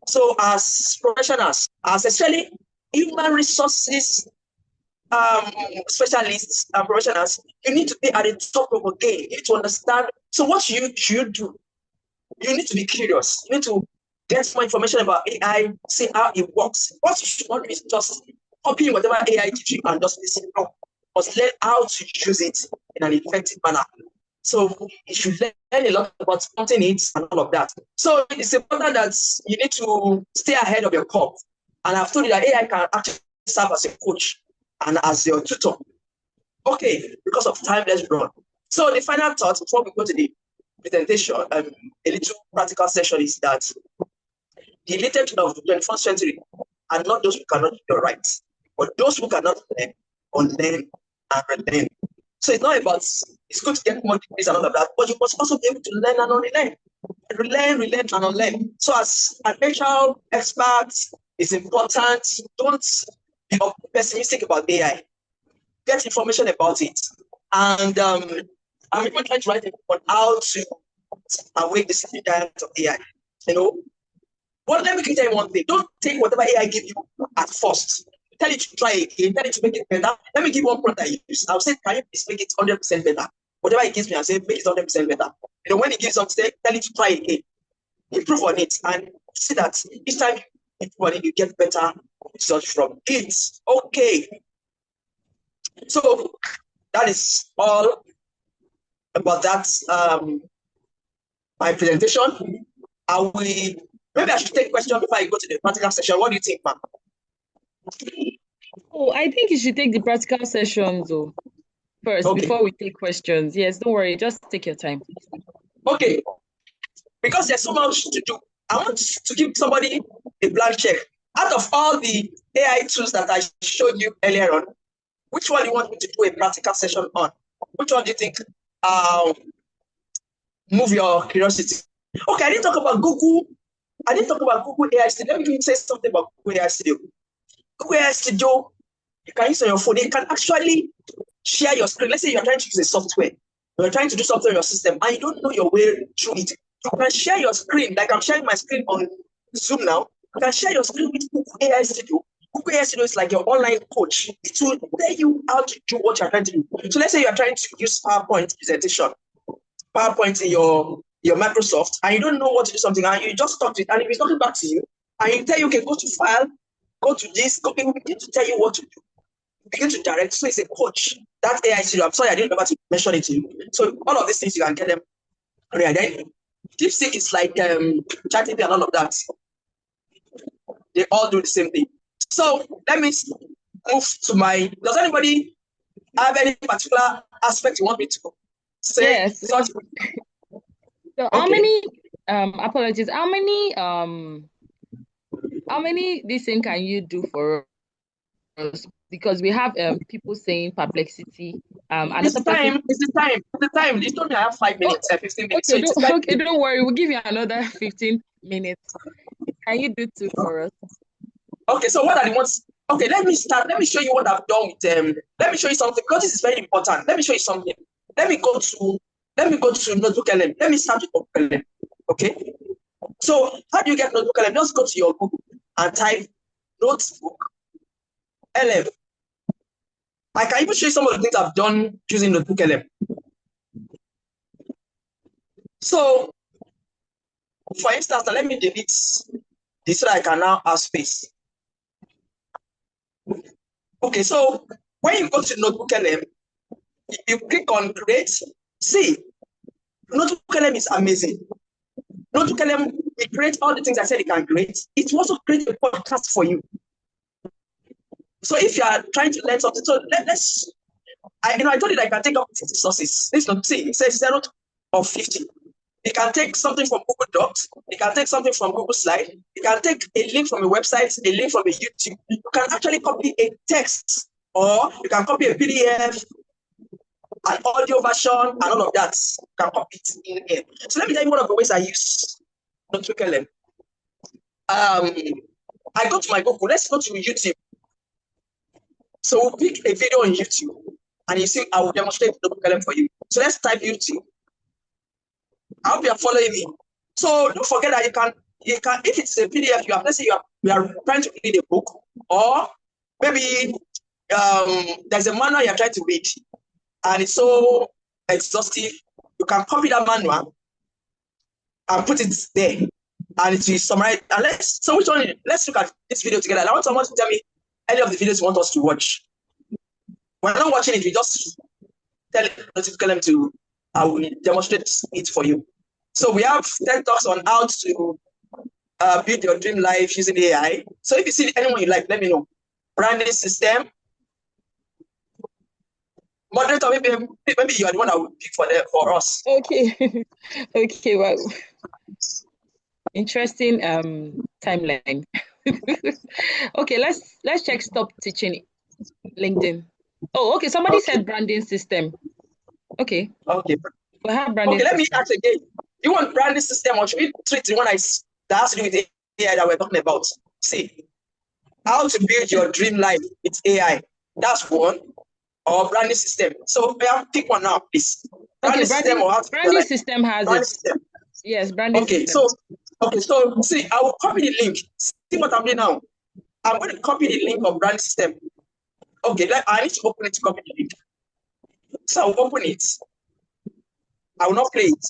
So as professionals, especially human resources specialists and professionals, you need to be at the top of the game. You need to understand. So what should you do? You need to be curious. You need to get more information about AI, see how it works. What you should not do is just copying whatever AI gives you and just listen. No, but learn how to use it in an effective manner. So you should learn a lot about counting it and all of that. So it's important that you need to stay ahead of your curve. And I've told you that AI can actually serve as a coach and as your tutor. Okay, because of time, let's run. So the final thought before we go to the presentation, a little practical session is that the elite of the 21st century are not those who cannot do your rights, but those who cannot learn, unlearn, and relearn. So it's not about, it's good to get more degrees and all of that, but you must also be able to learn and unlearn. Relearn, and unlearn. So as an HR expert, it's important, don't be pessimistic about AI. Get information about it. And I'm even trying to write a book on how to awake the sleeping giant of AI. Well, let me tell you one thing. Don't take whatever AI gives you at first. Tell it to try again, tell it to make it better. Let me give one product I use. I'll say, can you please make it 100% better? Whatever it gives me, I'll say, make it 100% better. When it gives something, tell it to try again. Improve on it and see that each time you improve on it, you get better results from it. Okay. So that is all about that. My presentation. Maybe I should take questions before I go to the practical session. What do you think, ma'am? Oh, I think you should take the practical sessions first before we take questions. Yes, don't worry. Just take your time. Okay. Because there's so much to do. I want to give somebody a blank check. Out of all the AI tools that I showed you earlier on, which one do you want me to do a practical session on? Which one do you think move your curiosity? Okay, I didn't talk about Google. I didn't talk about Google AI Studio. Let me say something about Google AI Studio. Google AI Studio, you can use on your phone. You can actually share your screen. Let's say you're trying to use a software. You're trying to do something on your system and you don't know your way through it. You can share your screen, like I'm sharing my screen on Zoom now. You can share your screen with Google AI Studio. Google AI Studio is like your online coach. It will tell you how to do what you're trying to do. So let's say you're trying to use PowerPoint presentation, PowerPoint in your Microsoft, and you don't know what to do something, and you just talk to it, and if it's talking back to you, and you tell you, okay, go to file, go to this, it will begin to tell you what to do. Begin to direct. So it's a coach. That AI Studio, I'm sorry I didn't remember to mention it to you. So all of these things you can get them. And then DeepSeek is like ChatGPT and all of that. They all do the same thing. So let me move to does anybody have any particular aspect you want me to say? Yes. So how many apologies, how many this thing can you do for us? Because we have people saying Perplexity. It's the time. You told me I have 5 minutes, 15 minutes. Okay, don't worry. We'll give you another 15 minutes. Can you do two for us? Okay, so what are the ones? Okay, let me start. Let me show you what I've done with let me show you something because this is very important. Let me show you something. Let me go to Notebook LM. Let me start with Notebook LM. Okay. So how do you get Notebook LM? Just go to your Google and type Notebook LM. I can even show you some of the things I've done using Notebook LM. So, for instance, let me delete this so that I can now have space. Okay, so when you go to Notebook LM, you click on create. See, Notebook LM is amazing. Notebook LM, it creates all the things I said it can create. It also creates a podcast for you. So if you are trying to learn something, so I told you that I can take up 50 sources. This not see, it says 0 of 50. You can take something from Google Docs. You can take something from Google Slide. You can take a link from a website, a link from a YouTube. You can actually copy a text, or you can copy a PDF, an audio version, and all of that. You can copy it in here. So let me tell you one of the ways I use Notebook LM. I go to my Google. Let's go to YouTube. So we'll pick a video on YouTube, and you see, I will demonstrate Notebook LM for you. So let's type YouTube. I hope you are following me. So don't forget that you can if it's a PDF, let's say you are trying to read a book, or maybe there's a manual you're trying to read, and it's so exhaustive. You can copy that manual and put it there, and it will summarize. And let's look at this video together. I want someone to tell me any of the videos you want us to watch. When I'm not watching it, we just tell them to. I will demonstrate it for you. So we have 10 talks on how to build your dream life using AI. So if you see anyone you like, let me know. Branding system. Moderator, maybe you are the one I would pick for us. Okay. Okay, well. Interesting timeline. Okay, let's check stop teaching LinkedIn. Oh, okay. Somebody said branding system. Okay. Okay. We have branding let me ask again. You want branding system, or should we treat the one that has to do with AI that we're talking about? See, how to build your dream life with AI. That's one. Or branding system. So pick one now, please. Branding system or how to branding system has branding it. System. Yes, branding system. So see, I will copy the link. See what I'm doing now. I'm going to copy the link of branding system. Okay, I need to open it to copy the link. So I'll open it. I will not play it.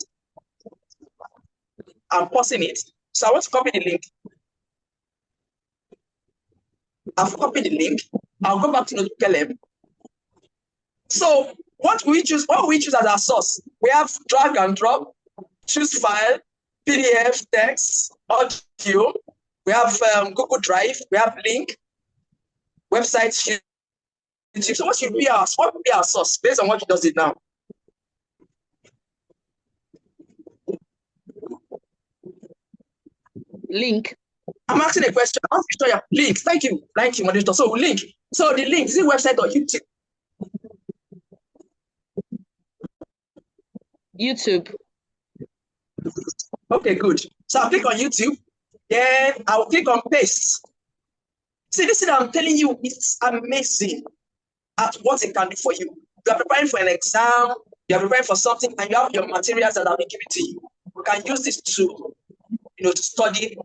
I'm pausing it. So I want to copy the link. I've copied the link. I'll go back to Notebook LM. So what we choose as our source? We have drag and drop, choose file, PDF, text, audio. We have Google Drive. We have link, website. So what would be our source based on what it does it now? Link. I'm asking a question. I'm asking you link. Thank you, moderator. So link. So the link is it website or YouTube? YouTube. Okay, good. So I'll click on YouTube. Then I'll click on paste. See, this thing I'm telling you, it's amazing at what it can do for you. You are preparing for an exam, you are preparing for something, and you have your materials that have been given to you. You can use this to study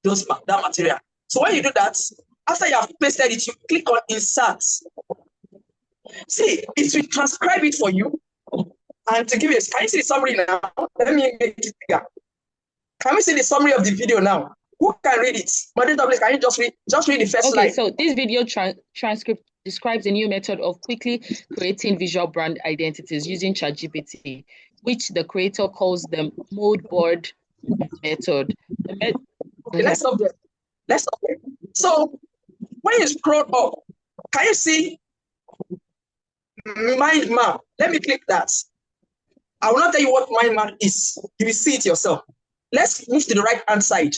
that material. So when you do that, after you have pasted it, you click on insert. See, it will transcribe it for you. And to give you can you see the summary now? Let me make it bigger. Can we see the summary of the video now? Who can read it? Moderator, please, can you just read the first slide? Okay, so this video transcript describes a new method of quickly creating visual brand identities using ChatGPT, which the creator calls the mood board method. Okay, let's stop there. So when you scroll up, can you see mind map? Let me click that. I will not tell you what mind map is. You will see it yourself. Let's move to the right-hand side.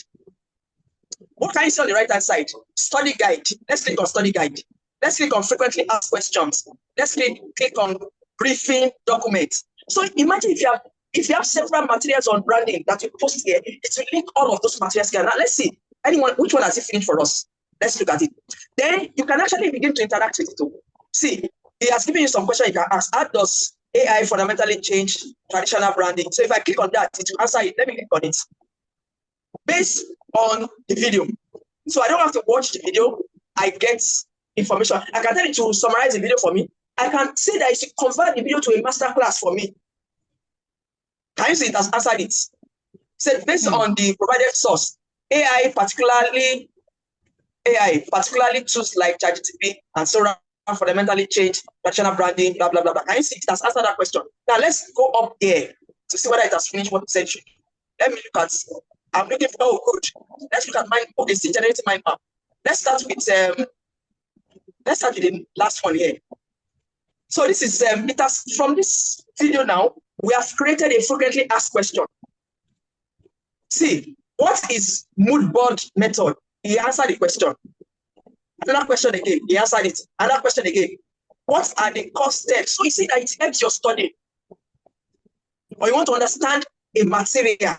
What can you see on the right-hand side? Study guide. Let's click on study guide. Let's click on frequently asked questions. Let's click on briefing document. So imagine if you have several materials on branding that you post here, it will link all of those materials here. Now let's see. Which one has it finished for us? Let's look at it. Then you can actually begin to interact with it too. See, he has given you some questions you can ask. How does AI fundamentally change traditional branding? So if I click on that, it will answer it. Let me click on it. Based on the video. So I don't have to watch the video. I get information. I can tell it to summarize the video for me. I can say that it should convert the video to a master class for me. Can you see it has answered it? Said based on the provided source, AI particularly tools like ChatGPT and so on fundamentally change traditional branding, blah, blah, blah, blah. Can you see it has answered that question? Now let's go up there to see whether it has finished what it said. Let me look at, I'm looking for, oh, good. Let's look at mind, okay, see, generating mind map. Let's start with the last one here. So this is, it has, from this video now, we have created a frequently asked question. See, what is mood board method? He answered the question. Another question again, he answered it. Another question again. What are the core steps? So you see that it helps your study. Or you want to understand a material.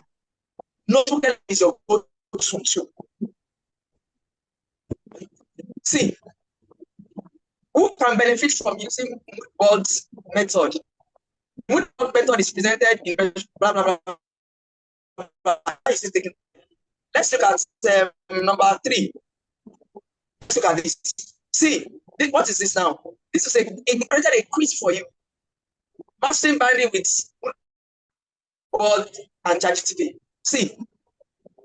Notebook is your go-to. See, who can benefit from using mood boards method? Mood board method is presented in blah, blah, blah, blah. Let's look at number 3. Let's look at this. See, what is this now? This is it created a quiz for you. Mastering branding with board and ChatGPT. See,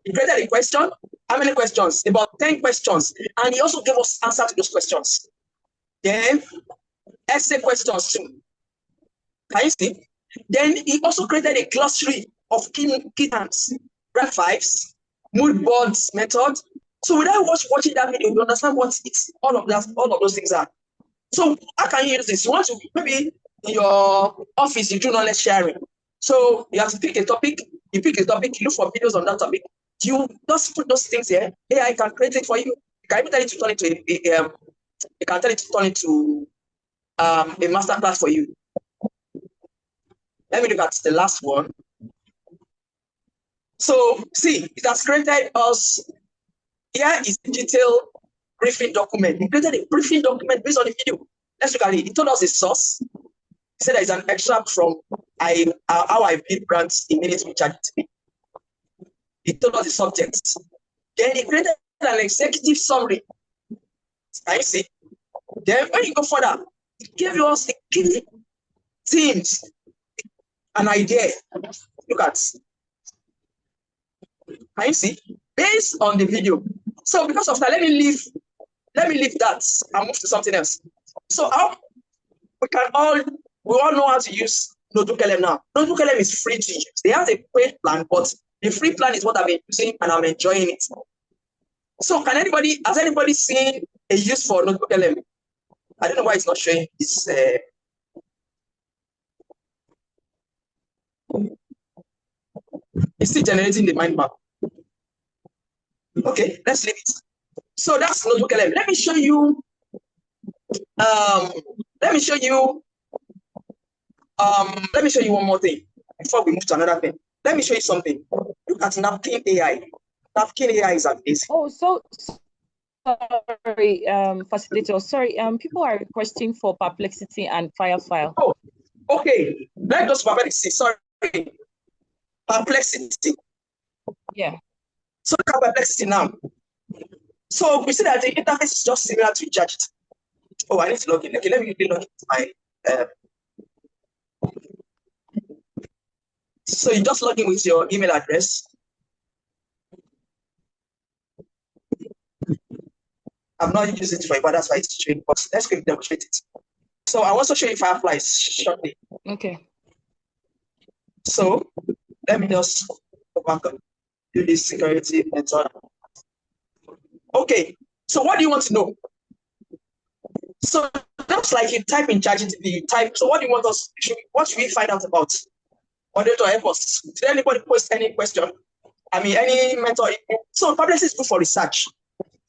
he created a question. How many questions? About 10 questions. And he also gave us answers to those questions. Then, essay questions too. Can you see? Then he also created a glossary of key terms, brand 5s, mood boards method. So without watching that video, you understand what it's all of those things are. So how can you use this? You want to, maybe in your office you do knowledge sharing. So you have to pick a topic, you look for videos on that topic. You just put those things here. AI can create it for you. You can even tell it to turn it to a master class for you. Let me look at the last one. So see, it has created us. Here is the detailed briefing document. He created a briefing document based on the video. Let's look at it. He told us the source. He said there is an extract from how I build brands in minutes with ChatGPT. He told us the subjects. Then he created an executive summary. Can you see? Then when you go further, he gave us the key themes, an idea. Look at. Can you see? Based on the video. So because of that, let me leave that and move to something else. So how we all know how to use NotebookLM now. NotebookLM is free to use. They have a paid plan, but the free plan is what I've been using and I'm enjoying it. So has anybody seen a use for NotebookLM? I don't know why it's not showing this. It's still generating the mind map. Okay, let's leave it. So that's NotebookLM. Let me show you one more thing before we move to another thing. Let me show you something. Look at Napkin AI. Napkin AI is amazing. Oh, so sorry, facilitator. Sorry, people are requesting for Perplexity and Firefile. Oh, okay. Let's just Perplexity. Sorry, Perplexity. Yeah. So look at Perplexity now. So we see that the interface is just similar to ChatGPT. Oh, I need to log in. Okay, let me log into my. So you just log in with your email address. I'm not using it for it, but that's why it's showing. But let's quickly demonstrate it. So I want to show you Firefly shortly. Okay. So let me just go back and do this security method. Okay. So what do you want to know? So just like you type in ChatGPT, you type. So what do you want us? What should we find out about? Moderator, help us. Did anybody post any question? I mean, any method? So Perplexity is good for research.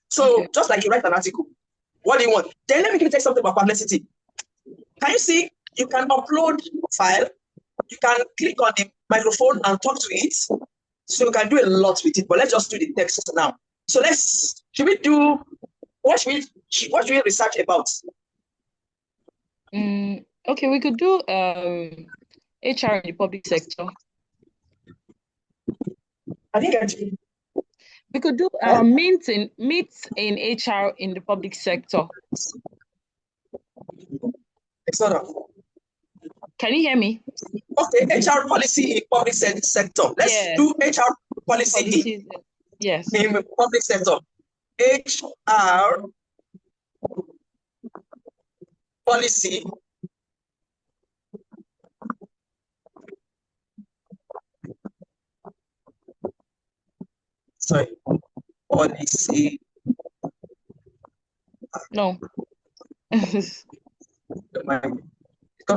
So okay. Just like you write an article, what do you want? Then let me take something about Perplexity. Can you see? You can upload file. You can click on the microphone and talk to it. So you can do a lot with it. But let's just do the text now. So should we do what should we research about? Okay, we could do HR in the public sector. I think we could do meets in HR in the public sector. Can you hear me? Okay, HR policy in public sector. Let's do HR policy yes. in public sector. HR policy policy. No. Because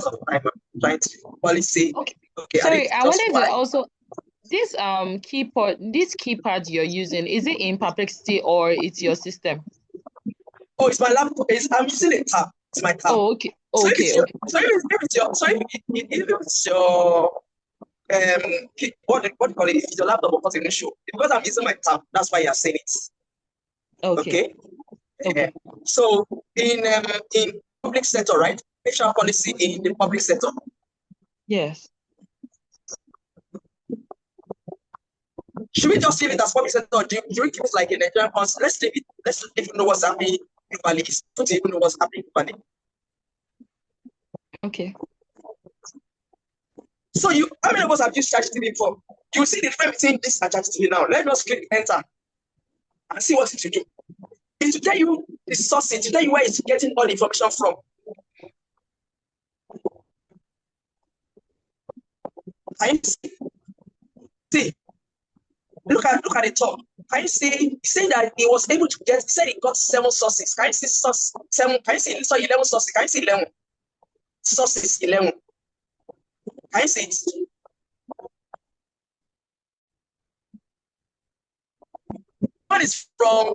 of time, I'm trying to policy. Okay. Sorry, I wanted to also this keypad you're using, is it in Perplexity or it's your system? Oh, it's my laptop. I'm using a tab. It's my tab. Oh, okay. Okay. So if it's your what do you call it? If it's your laptop, of course, it will show. Because I'm using my tab, that's why you're saying it. Okay. Okay. So in public sector, right? HR policy in the public sector. Yes. Should we just leave it as public sector? Do we keep it like a Nigerian council? Let's leave it. Let's even know what's happening globally. Don't even know what's happening globally. Okay. So how many of us have used ChatGPT before? You see the difference between this and ChatGPT now. Let us click enter and see what it will do. It will tell you the source, it will tell you where it's getting all the information from. Can you see? Look at the top. Can you see? He said that he was able to get. He said he got 7 sources. Can you see source 7? Can you see? So 11 sources. Can you see 11 sources? 11. Can you see it? One is from.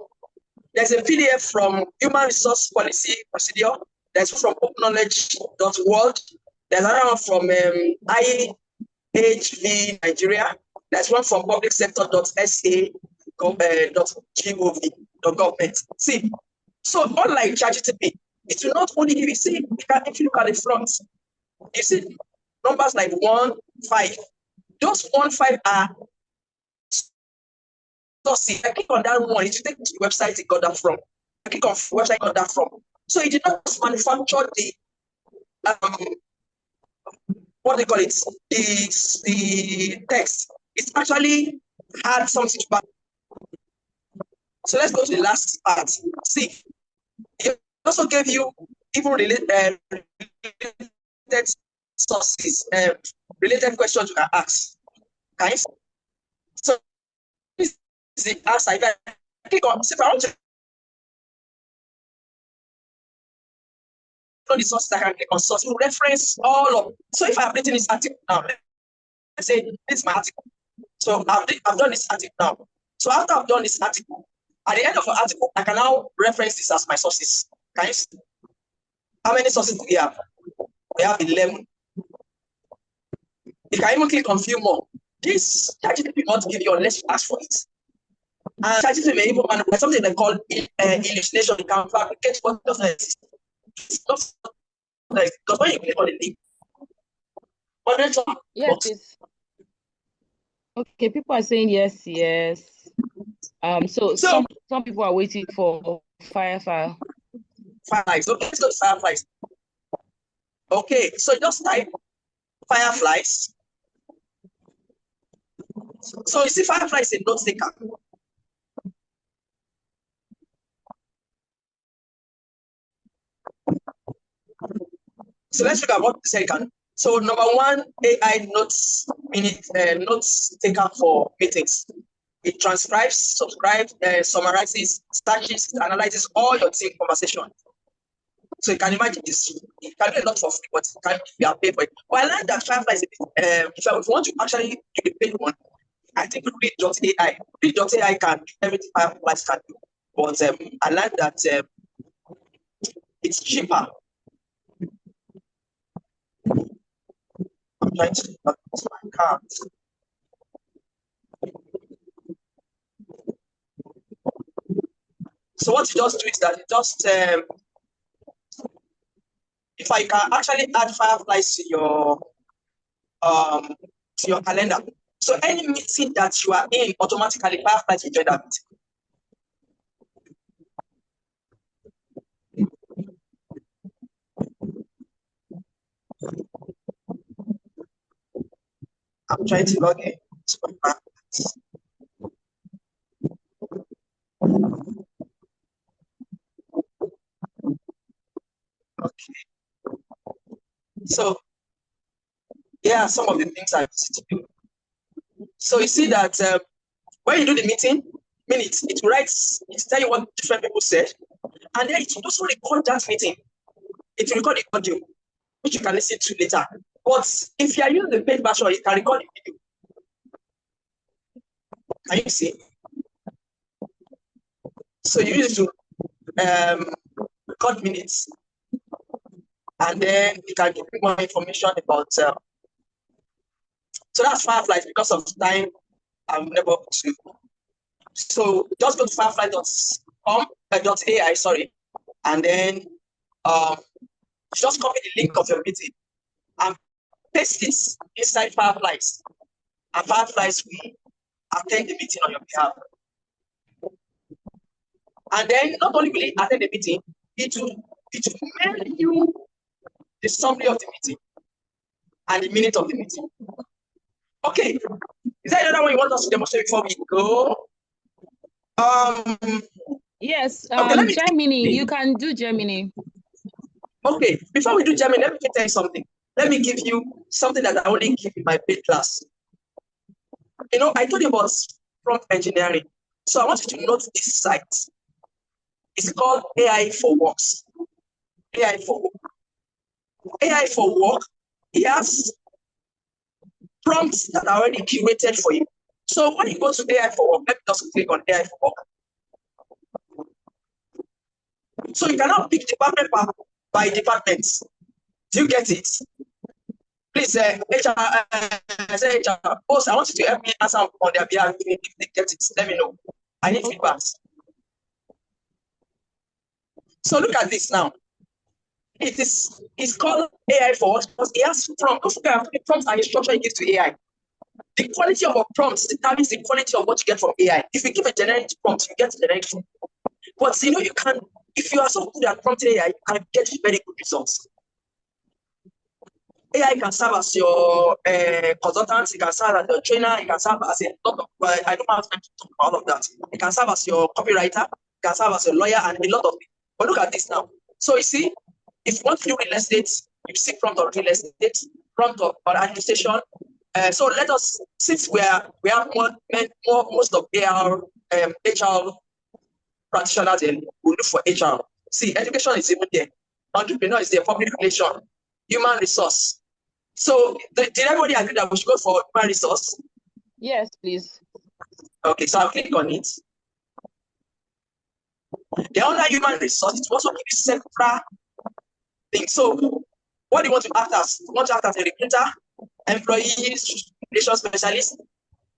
There's a PDF from Human Resource Policy Procedure. There's one from OpenKnowledge.world. There's another one from IHV Nigeria. There's one from publicsector.sa.gov.government. See, so unlike ChatGPT, it will not only give you, see, if you look at the front, you see numbers like 1, 5. Those 1, 5 are sources. I click on that one, it will take me to the website it got that from. I click on the website it got that from. So it did not manufacture the what they call it, the text. It actually had something to back. So let's go to the last part. See, it also gave you even related sources, related questions you can ask. Okay? So this is the answer. If I click on, see if I want to the sources, I can click on source. It will reference all of. So if I'm writing this article now, let's say this is my article. So I've done this article now. So after I've done this article, at the end of the article, I can now reference this as my sources. Can you see? How many sources do we have? We have 11. You can even click on few more. This ChatGPT will not give you unless you ask for it. And ChatGPT may even manipulate something they call hallucination. You can fabricate what doesn't exist. It's not like, because when you click on the link, yes. Okay, people are saying yes. So some people are waiting for Firefly. Fireflies. Okay, let's go to Fireflies. Okay, so just type Fireflies. So you see, Firefly is a note taker. So let's look at what the second. So number 1, AI notes taker for meetings. It transcribes, subscribes, summarizes, searches, analyzes all your team conversation. So you can imagine this. It can be a lot for free, but it can be paid for it. But I learned that Firefly is a bit, if you want to actually do the paid one, I think Read.ai. Read.ai can do everything Firefly can do. But I learned that it's cheaper. I'm trying to look at my card. So what you just do is that you just if I can actually add Fireflies to your calendar. So any meeting that you are in, automatically Fireflies will join that meeting. I'm trying to log in. Okay. So yeah, some of the things I used to do. So you see that when you do the meeting minutes, it writes, it tell you what different people said, and then it will also record that meeting. It will record the audio, which you can listen to later. But if you are using the paid version, you can record the video. Can you see? So you use it to record minutes, and then you can give more information about. So that's Fireflies. Because of time, I'm never to. So just go to firefly.com.ai, sorry, and then just copy the link of your meeting and paste it inside Fireflies, and Fireflies will attend the meeting on your behalf. And then not only will it attend the meeting, it will mail you the summary of the meeting and the minute of the meeting. Okay, is there another one you want us to demonstrate before we go? Yes, okay, Gemini, you can do Gemini. Okay, before we do Gemini, let me tell you something. Let me give you something that I only give in my paid class. You know, I told you about prompt engineering. So I want you to note this site. It's called AI for Works. AI for Work. AI for Work, it has prompts that are already curated for you. So when you go to AI for Work, let me just click on AI for Work. So you cannot pick department by department. Do you get it? Please, HR, boss, I want you to help me answer on their behalf. If they get it, let me know. I need feedbacks. So look at this now. It's called AI for Work because it has prompts. Prompts and instruction you give to AI. The quality of a prompt determines the quality of what you get from AI. If you give a generic prompt, you get a generic prompt. But you know, you can, if you are so good at prompting AI, you can get very good results. AI can serve as your consultant, it can serve as your trainer, it can serve as a lot of, I don't have time to talk about all of that. It can serve as your copywriter, it can serve as a lawyer, and a lot of things. But look at this now. So you see, if you want to do real estate, you see prompt of real estate, prompt of administration. So let us, since we have most of our HR practitioners, and we look for HR. See, education is even there. Entrepreneur is there, public relation, human resource. So did everybody agree that we should go for human resource? Yes, please. Okay, so I'll click on it. The other human resource, it also gives several things. So what do you want to act as? You want to act as a recruiter, employee relation specialist,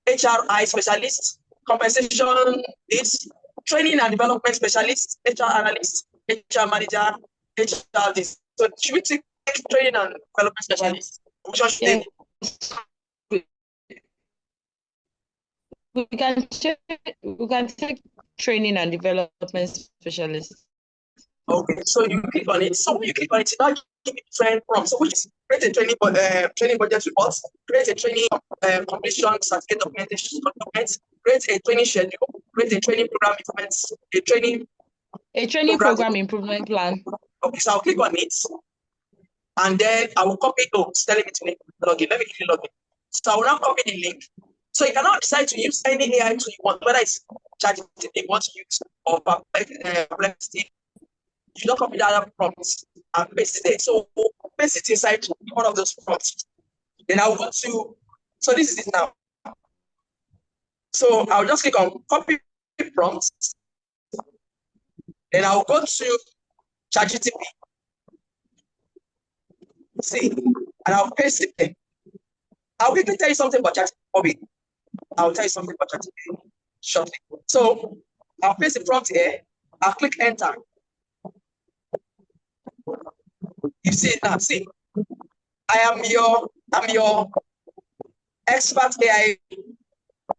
HRI specialist, compensation leads, training and development specialist, HR analyst, HR manager, HR this. So should we take training and development specialist? Which one should Yeah. take? We can take training and development specialist. Okay, so you click on it. So when you click on it, now give it different prompts. So which is create a training budget report, create a training completion certificate documentation documents, create a training schedule, create a training program improvements, a training program improvement plan. Okay, so I'll click on it, and then I will copy. Oh, it's telling me to log in. Let me click login. So I will now copy the link. So you cannot decide to use any AI tool you want, whether it's ChatGPT you want to use or Perplexity. You don't copy the other prompts and paste it there. So paste it inside one of those prompts. Then I'll go to, so this is it now. So I'll just click on copy prompts. Then I'll go to ChatGPT. See, and I'll paste it there. I'll quickly tell you something about ChatGPT. I'll tell you something about ChatGPT shortly. So I'll paste the prompt here. I'll click enter. You see it now. See, I'm your expert AI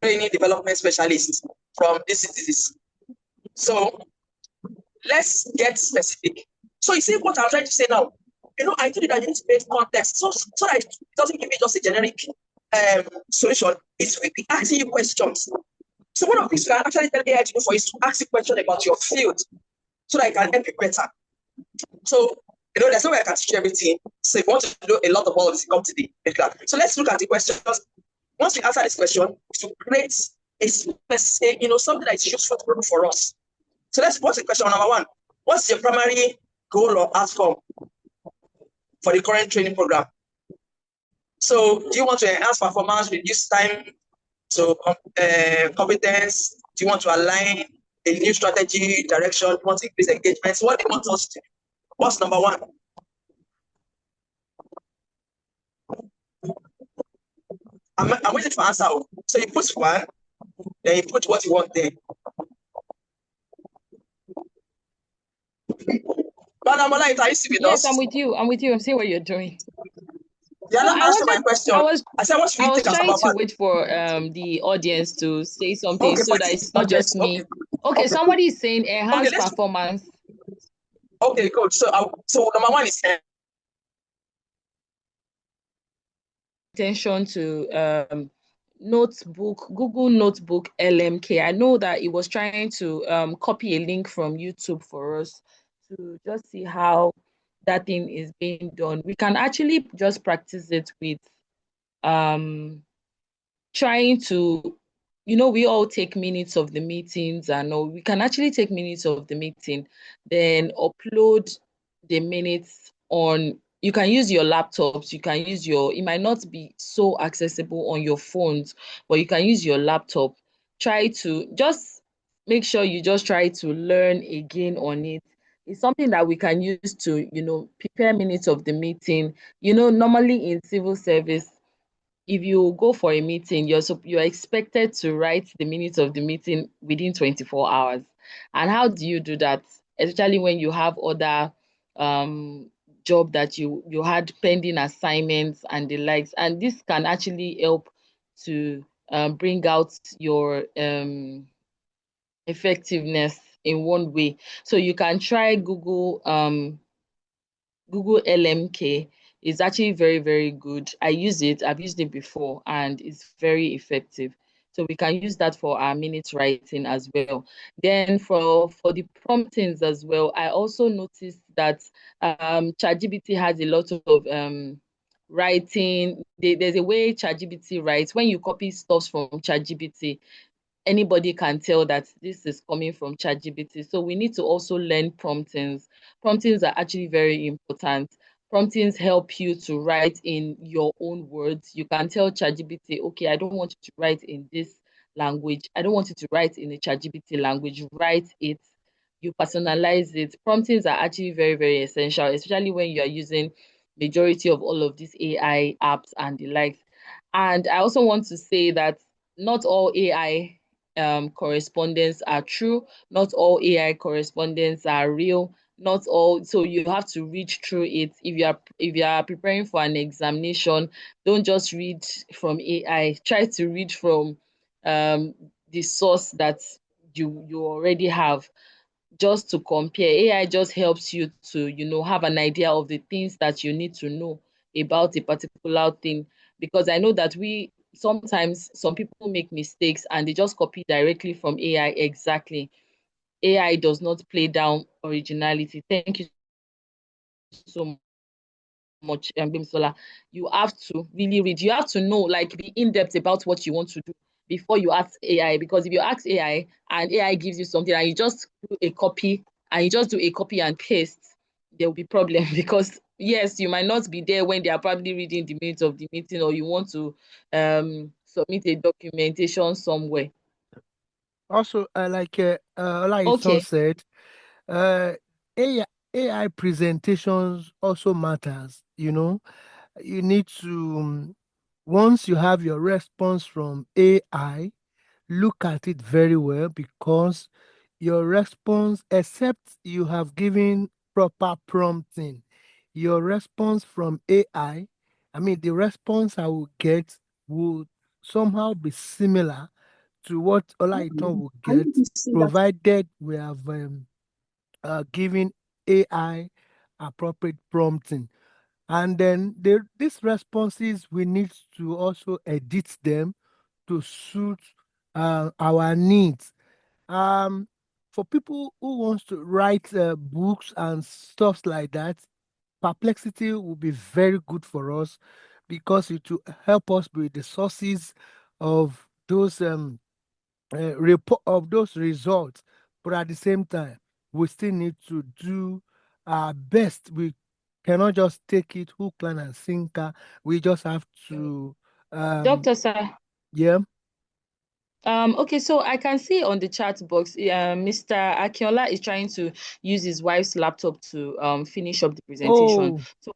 training development specialist from this. So let's get specific. So you see what I'm trying to say now. I told you that you need to create context so that it doesn't give you just a generic solution. It's will be asking you questions. So one of the things you can actually tell AI to do for is to ask you questions about your field so that it can help you better. So there's no way I can teach you everything. So if you want to do a lot of all of this, come to the class. So let's look at the questions. Once we answer this question, to create a specific, something that is useful for us. So what's the question number one? What's your primary goal or outcome for the current training program? So do you want to enhance performance, reduce time to competence? Do you want to align a new strategy, direction? Do you want to increase engagement? So what do you want us to do? What's number one? I'm waiting for answer. So you put one, then you put what you want there. Madam Ola, are you still with us? Yes, I'm with you. I'm seeing what you're doing. Yeah, no, answer my question. I said, what should we I was take as trying number to wait for the audience to say something Okay, so that it's not just me. Okay, somebody is saying enhance performance. Okay, good. So number one is attention to Google Notebook LMK. I know that it was trying to copy a link from YouTube for us to just see how that thing is being done. We can actually just practice it with trying to, we all take minutes of the meetings, and we can actually take minutes of the meeting, then upload the minutes on. You can use your laptops, you can use it might not be so accessible on your phones, but you can use your laptop. Try to just make sure you just try to learn again on it. It's something that we can use to, prepare minutes of the meeting. Normally in civil service, if you go for a meeting, you're expected to write the minutes of the meeting within 24 hours. And how do you do that? Especially when you have other job that you had pending assignments and the likes. And this can actually help to bring out your effectiveness in one way. So you can try Google LMK. Is actually very, very good. I use it. I've used it before, and it's very effective. So we can use that for our minute writing as well. Then for the promptings as well, I also noticed that ChatGPT has a lot of writing. There's a way ChatGPT writes. When you copy stuff from ChatGPT, anybody can tell that this is coming from ChatGPT. So we need to also learn promptings. Promptings are actually very important. Promptings help you to write in your own words. You can tell ChatGPT, okay, I don't want you to write in this language. I don't want you to write in a ChatGPT language. Write it. You personalize it. Promptings are actually very, very essential, especially when you are using majority of all of these AI apps and the likes. And I also want to say that not all AI correspondence are true. Not all AI correspondence are real. Not all. So you have to read through it. If you are preparing for an examination, don't just read from AI. Try to read from the source that you already have, just to compare. AI just helps you to, have an idea of the things that you need to know about a particular thing. Because I know that sometimes some people make mistakes and they just copy directly from AI exactly. AI does not play down originality. Thank you so much, Bimsola. You have to really read. You have to know, like, be in-depth about what you want to do before you ask AI. Because if you ask AI and AI gives you something and you just do a copy and paste, there will be problem. Because yes, you might not be there when they are probably reading the minutes of the meeting, or you want to submit a documentation somewhere. Also, like Okay. said, AI presentations also matters. You need to, once you have your response from AI, look at it very well, because your response, except you have given proper prompting, your response from AI, I mean, the response I will get would somehow be similar to what Olaitan will I get, need to see that. provided we have given AI appropriate prompting. And then these responses, we need to also edit them to suit our needs. For people who wants to write books and stuff like that, Perplexity will be very good for us because it will help us with the sources of those report of those results. But at the same time, we still need to do our best. We cannot just take it hook, line, and sinker. We just have to, Dr. Sir. yeah. Okay, so I can see on the chat box, Mr. Akinola is trying to use his wife's laptop to finish up the presentation. Oh, So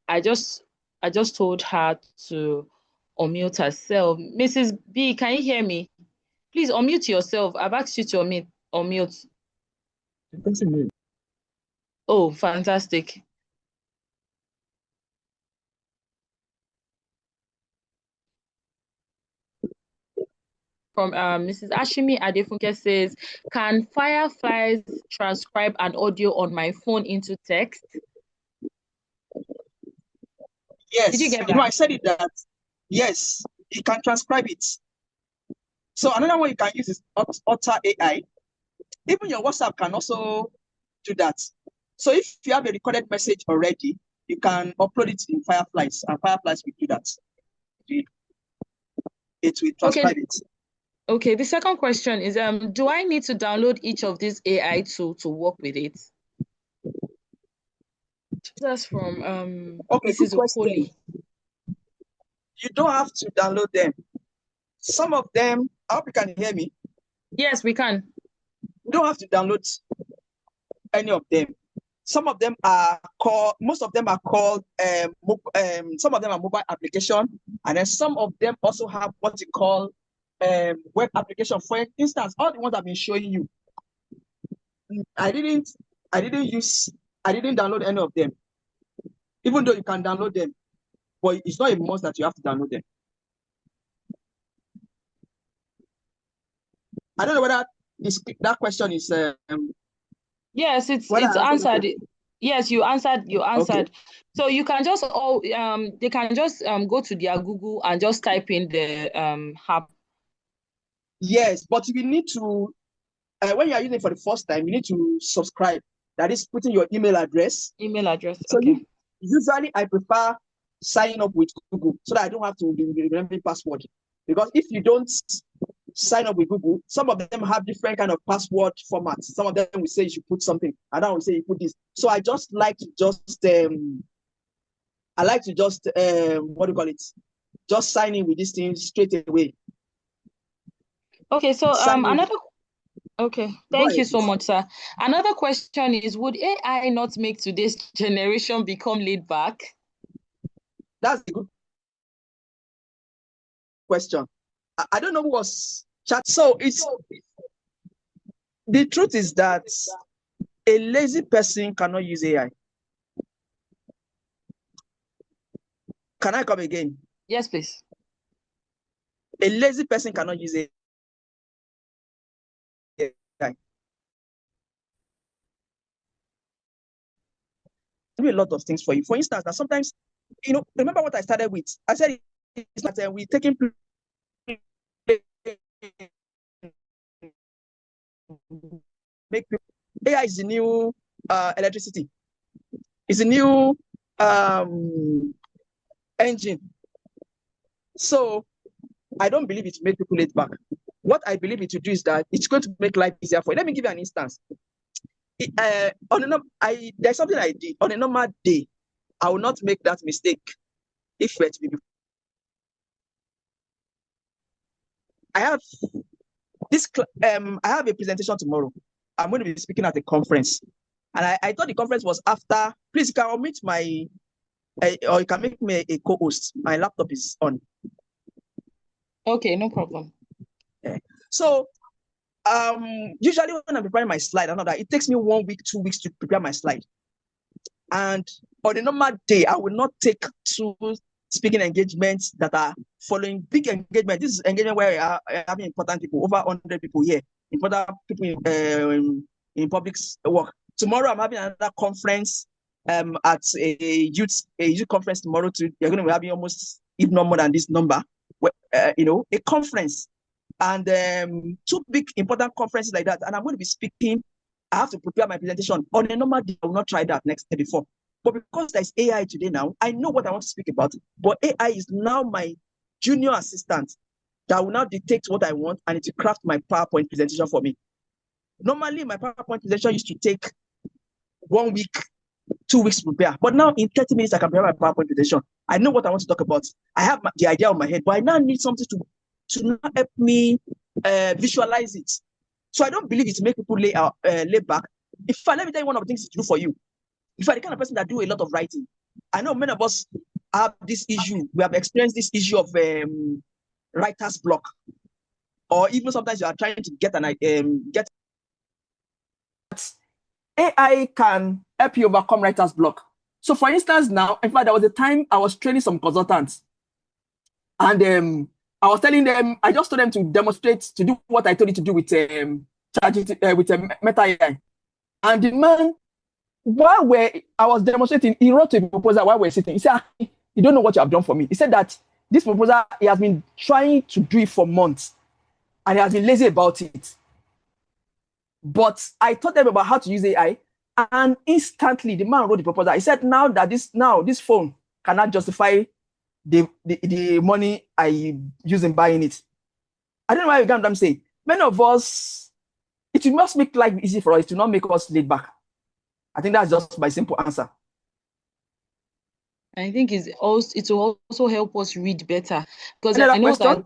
I just told her to unmute herself. Mrs. B, can you hear me? Please unmute yourself. I've asked you to unmute. Oh, fantastic. From Mrs. Ashimi Adefunke says, can Fireflies transcribe an audio on my phone into text? Yes. Did you get You know, that? I said it that, yes, you can transcribe it. So another one you can use is Otter AI. Even your WhatsApp can also do that. So if you have a recorded message already, you can upload it in Fireflies, and Fireflies will do that. It will transcribe it. Okay, the second question is, do I need to download each of these AI tools to work with it? That's from Okay, good Mrs. question. Okoli. You don't have to download them. Some of them, I hope you can hear me. Yes, we can. You don't have to download any of them. Some of them are called, most of them are called, some of them are mobile application, and then some of them also have what you call web application. For instance, all the ones I've been showing you, I didn't download any of them, even though you can download them, but it's not a must that you have to download them. I don't know whether that question is Yes, it's answered. Yes, you answered. Okay. So you can just they can just go to their Google and just type in the app. Yes, but you need to when you are using it for the first time, you need to subscribe. That is putting your email address. Email address. So okay. Usually I prefer signing up with Google so that I don't have to remember password. Because if you don't sign up with Google, some of them have different kind of password formats. Some of them will say you should put something, and I will say you put this. So I just like to just what do you call it? Just sign in with this thing straight away. Okay, so okay, thank you so much, sir. Another question is, would AI not make today's generation become laid back? That's a good question. I don't know who was chat. So the truth is that a lazy person cannot use AI. Can I come again? Yes, please. A lazy person cannot use AI. Do a lot of things for you. For instance, that sometimes, remember what I started with? I said it's not we're taking make people. AI is the new electricity. It's a new engine. So I don't believe it to make people laid back. What I believe it to do is that it's going to make life easier for you. Let me give you an instance. There's something I did on a normal day. I will not make that mistake if it to be. I have this. I have a presentation tomorrow. I'm going to be speaking at a conference, and I thought the conference was after. Please, you can omit my, or you can make me a co-host. My laptop is on. Okay, no problem. Yeah. So Usually when I'm preparing my slide, I know that it takes me 1 week, 2 weeks to prepare my slide. And on a normal day, I will not take 2 speaking engagements that are following big engagement. This is engagement where I are having important people, over 100 people here, important people in public work. Tomorrow, I'm having another conference at a youth conference tomorrow. You're going to be having almost, if not more than this number, a conference. And 2 big important conferences like that. And I'm going to be speaking. I have to prepare my presentation. On a normal day, I will not try that next day before. But because there's AI today now, I know what I want to speak about. But AI is now my junior assistant that will now dictate what I want and it will craft my PowerPoint presentation for me. Normally, my PowerPoint presentation used to take 1 week, 2 weeks to prepare. But now in 30 minutes, I can prepare my PowerPoint presentation. I know what I want to talk about. I have the idea on my head, but I now need something to now help me visualize it. So I don't believe it to make people lay back. Let me tell you one of the things to do for you. If you're the kind of person that do a lot of writing, I know many of us have this issue. We have experienced this issue of writer's block, or even sometimes you are trying to get get. AI can help you overcome writer's block. So, for instance, now, in fact, there was a time I was training some consultants, and I was telling them, I just told them to demonstrate, to do what I told you to do with Meta AI, and the man, while I was demonstrating, he wrote a proposal while we're sitting. He said, you don't know what you have done for me. He said that this proposal, he has been trying to do it for months, and he has been lazy about it. But I taught them about how to use AI, and instantly the man wrote the proposal. He said, now this phone cannot justify the money I use in buying it. I don't know why you can't say. Many of us, it will not make life easy for us. It will not make us laid back. I think that's just my simple answer. I think it will also help us read better, because I know that.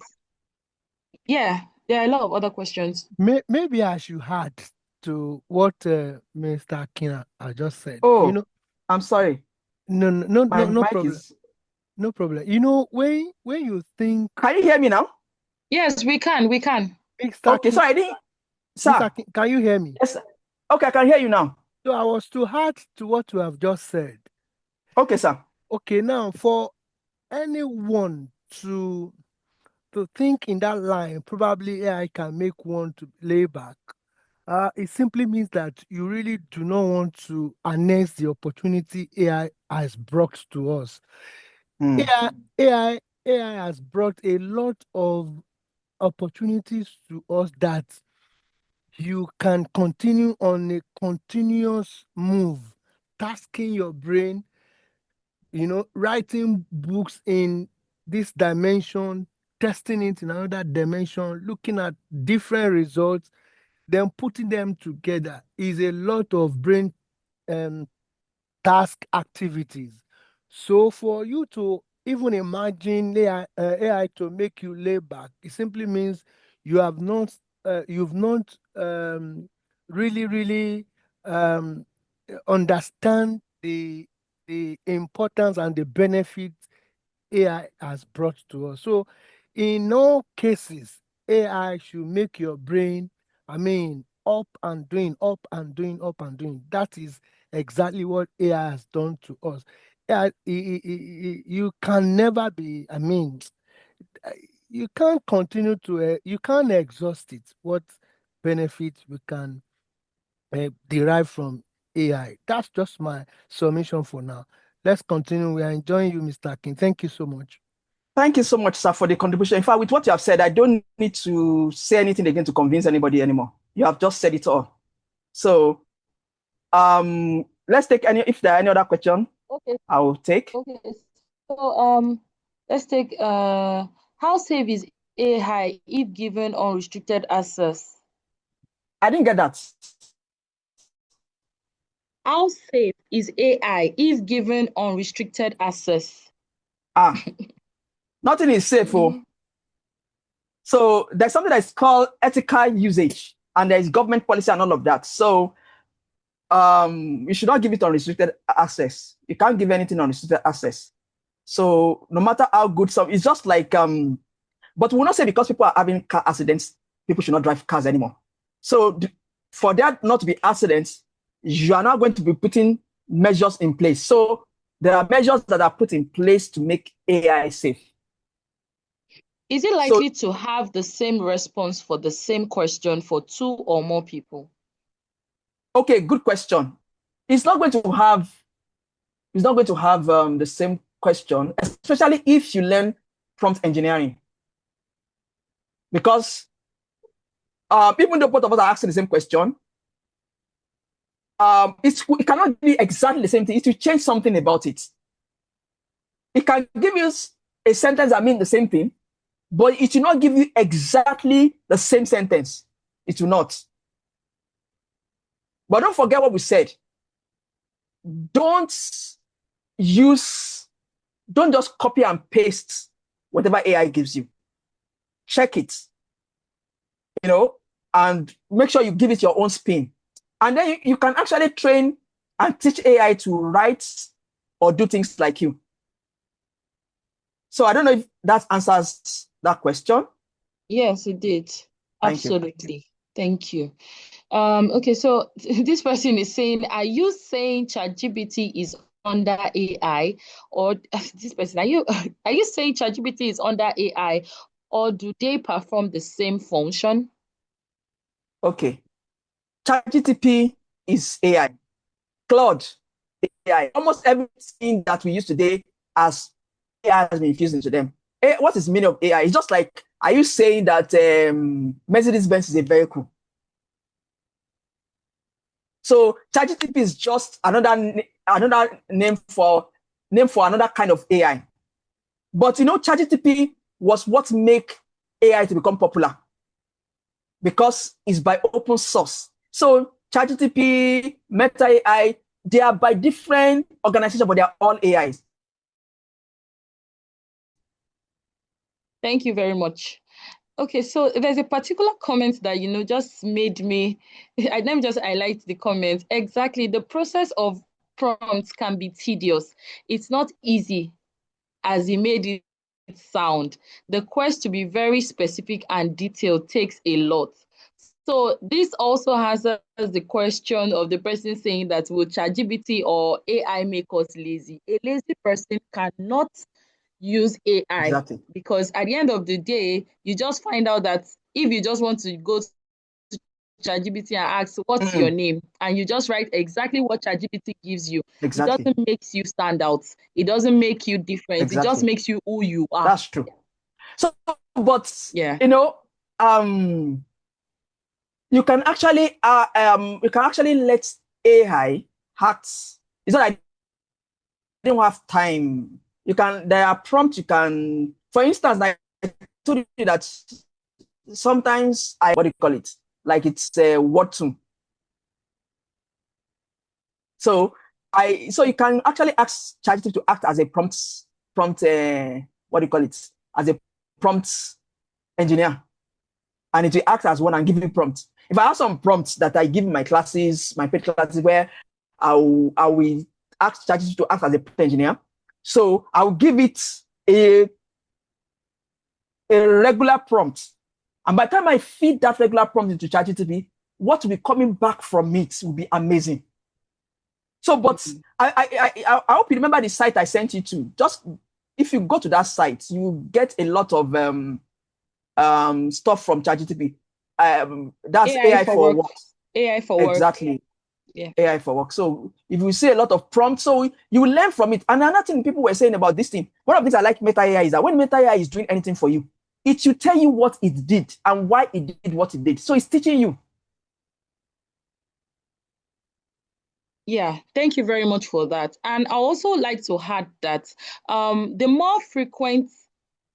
Yeah, there are a lot of other questions. Maybe I should add to what Mr. Akin I just said. Oh, I'm sorry. No problem. No problem. When you think. Can you hear me now? Yes, we can. Okay, so I didn't. Sir, can you hear me? Yes. Okay, I can hear you now. So I was to add to what you have just said. Okay, sir. Okay, now for anyone to think in that line, probably AI can make one to lay back. It simply means that you really do not want to harness the opportunity AI has brought to us. AI has brought a lot of opportunities to us that you can continue on a continuous move, tasking your brain, writing books in this dimension, testing it in another dimension, looking at different results, then putting them together is a lot of brain task activities. So for you to even imagine AI to make you lay back, it simply means you've not really understand the importance and the benefits AI has brought to us. So in all cases, AI should make your brain, up and doing. That is exactly what AI has done to us. You can never be, you can't continue to, you can't exhaust it, what benefits we can derive from AI. That's just my submission for now. Let's continue. We are enjoying you, Mr. Akin. Thank you so much. Thank you so much, sir, for the contribution. In fact, with what you have said, I don't need to say anything again to convince anybody anymore. You have just said it all. So, let's take if there are any other question. Okay. I will take. Okay. So, let's take how safe is AI if given unrestricted access? I didn't get that. How safe is AI if given unrestricted access? Nothing is safe. So there's something that's called ethical usage, and there's government policy and all of that. So you should not give it unrestricted access. You can't give anything unrestricted access. So no matter how good it's just like but we'll not say because people are having car accidents, people should not drive cars anymore. So for that not to be accidents, you are now going to be putting measures in place. So there are measures that are put in place to make AI safe. Is it likely to have the same response for the same question for 2 or more people? Okay, good question. It's not going to have the same question, especially if you learn prompt engineering. Because even though both of us are asking the same question, it cannot be exactly the same thing. It will change something about it. It can give you a sentence that means the same thing, but it will not give you exactly the same sentence. It will not. But don't forget what we said. Don't just copy and paste whatever AI gives you. Check it, and make sure you give it your own spin. And then you can actually train and teach AI to write or do things like you. So I don't know if that answers that question. Yes, it did. Absolutely. Thank you. Okay, so this person is saying, are you saying ChatGPT is under AI, or this person, are you saying ChatGPT is under AI, or do they perform the same function? Okay. ChatGPT is AI. Claude AI. Almost everything that we use today as AI has been infused into them. What is the meaning of AI? It's just like, are you saying that Mercedes-Benz is a vehicle? So ChatGPT is just another name for another kind of AI. But ChatGPT was what make AI to become popular because it's by open source. So ChatGPT, Meta AI, they are by different organizations, but they are all AIs. Thank you very much. Okay, so there's a particular comment that, just made me, let me just highlight the comment. Exactly, the process of prompts can be tedious. It's not easy as he made it sound. The quest to be very specific and detailed takes a lot. So this also has the question of the person saying that will ChatGPT or AI make us lazy? A lazy person cannot use AI. Exactly. Because at the end of the day, you just find out that if you just want to go to ChatGPT and ask, what's your name? And you just write exactly what ChatGPT gives you. Exactly. It doesn't make you stand out. It doesn't make you different. Exactly. It just makes you who you are. That's true. So, but, yeah, you can actually let AI act. It's not like I don't have time. There are prompts you can, for instance, like I told you that sometimes what do you call it? Like it's a word tune. So you can actually ask ChatGPT to act as a prompt, what do you call it? As a prompt engineer. And it will act as one and give you prompts. If I have some prompts that I give in my classes, my paid classes, where I will ask ChatGPT to act as a prompt engineer. So I'll give it a regular prompt. And by the time I feed that regular prompt into ChatGPT, what will be coming back from it will be amazing. So, but I hope you remember the site I sent you to. Just if you go to that site, you get a lot of stuff from ChatGPT. That's AI for work. AI for work. Exactly. Yeah. AI for work. So if you see a lot of prompts, so you will learn from it. And another thing people were saying about this thing, one of the things I like Meta AI is that when Meta AI is doing anything for you, it should tell you what it did and why it did what it did. So it's teaching you. Yeah, thank you very much for that. And I also like to add that the more frequent